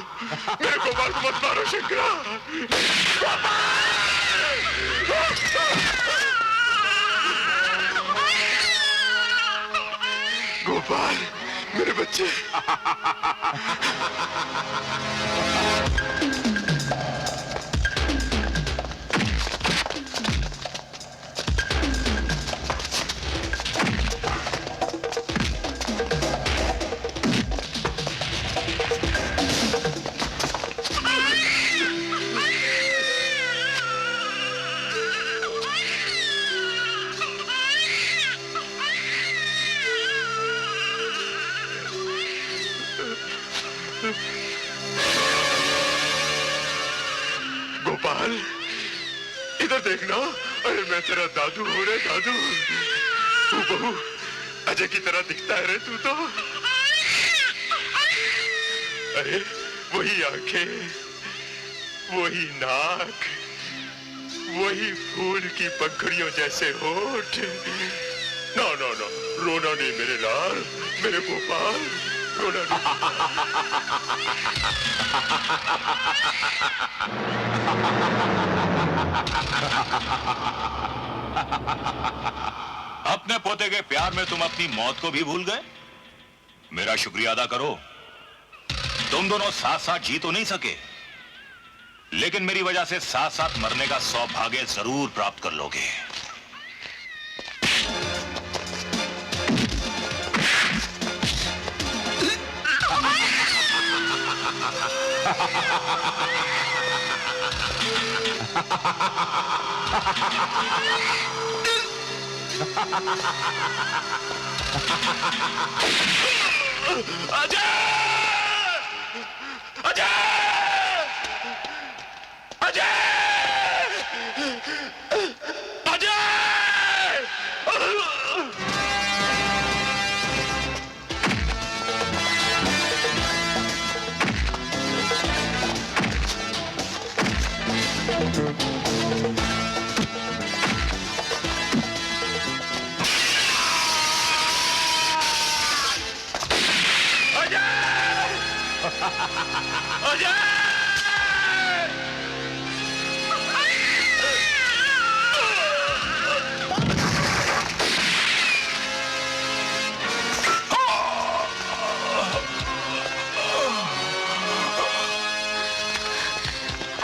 मेरे गोपाल को मत मारो शंकरा। गोपाल, मेरे बच्चे। गोपाल, इधर देखना। अरे मैं तेरा दादू हूँ रे दादू। तू बहू अजय की तरह दिखता है रे तू तो। अरे वही आंखें, वही नाक, वही फूल की पंखुड़ियों जैसे होठ। ना ना ना, रोना नहीं मेरे लाल, मेरे गोपाल, रोना अपने पोते के प्यार में तुम अपनी मौत को भी भूल गए। मेरा शुक्रिया अदा करो। तुम दोनों साथ साथ जी तो नहीं सके, लेकिन मेरी वजह से साथ साथ मरने का सौभाग्य जरूर प्राप्त कर लोगे। अजय!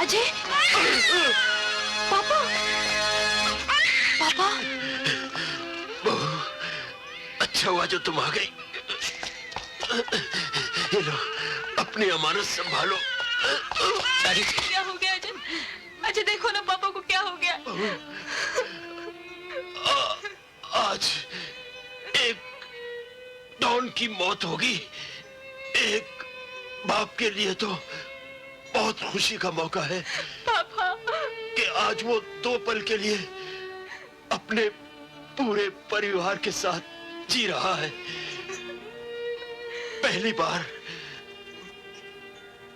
अजय, पापा, पापा, अच्छा हुआ जो तुम आ गई। ये लो, अपनी अमानत संभालो। क्या हो गया अजय? अजय देखो ना पापा को क्या हो गया। आज एक डॉन की मौत होगी। एक बाप के लिए तो बहुत खुशी का मौका है पापा कि आज वो 2 पल के लिए अपने पूरे परिवार के साथ जी रहा है। पहली बार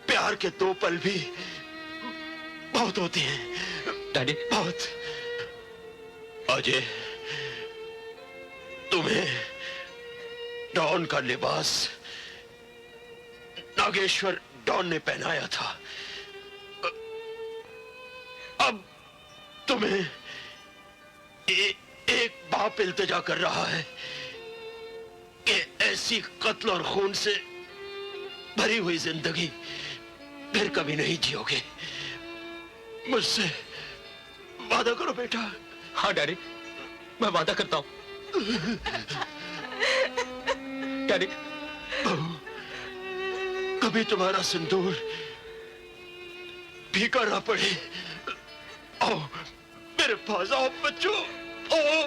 प्यार के 2 पल भी बहुत होते हैं डैडी। बहुत। अजय, तुम्हें डॉन का लिबास नागेश्वर डॉन ने पहनाया था। अब तुम्हें एक बाप इल्तिजा कर रहा है कि ऐसी कत्ल और खून से भरी हुई जिंदगी फिर कभी नहीं जियोगे। मुझसे वादा करो बेटा। हाँ डैडी, मैं वादा करता हूँ। डैडी, कभी तुम्हारा सिंदूर फीका ना पड़े। आओ मेरे पास आओ बच्चों, आओ।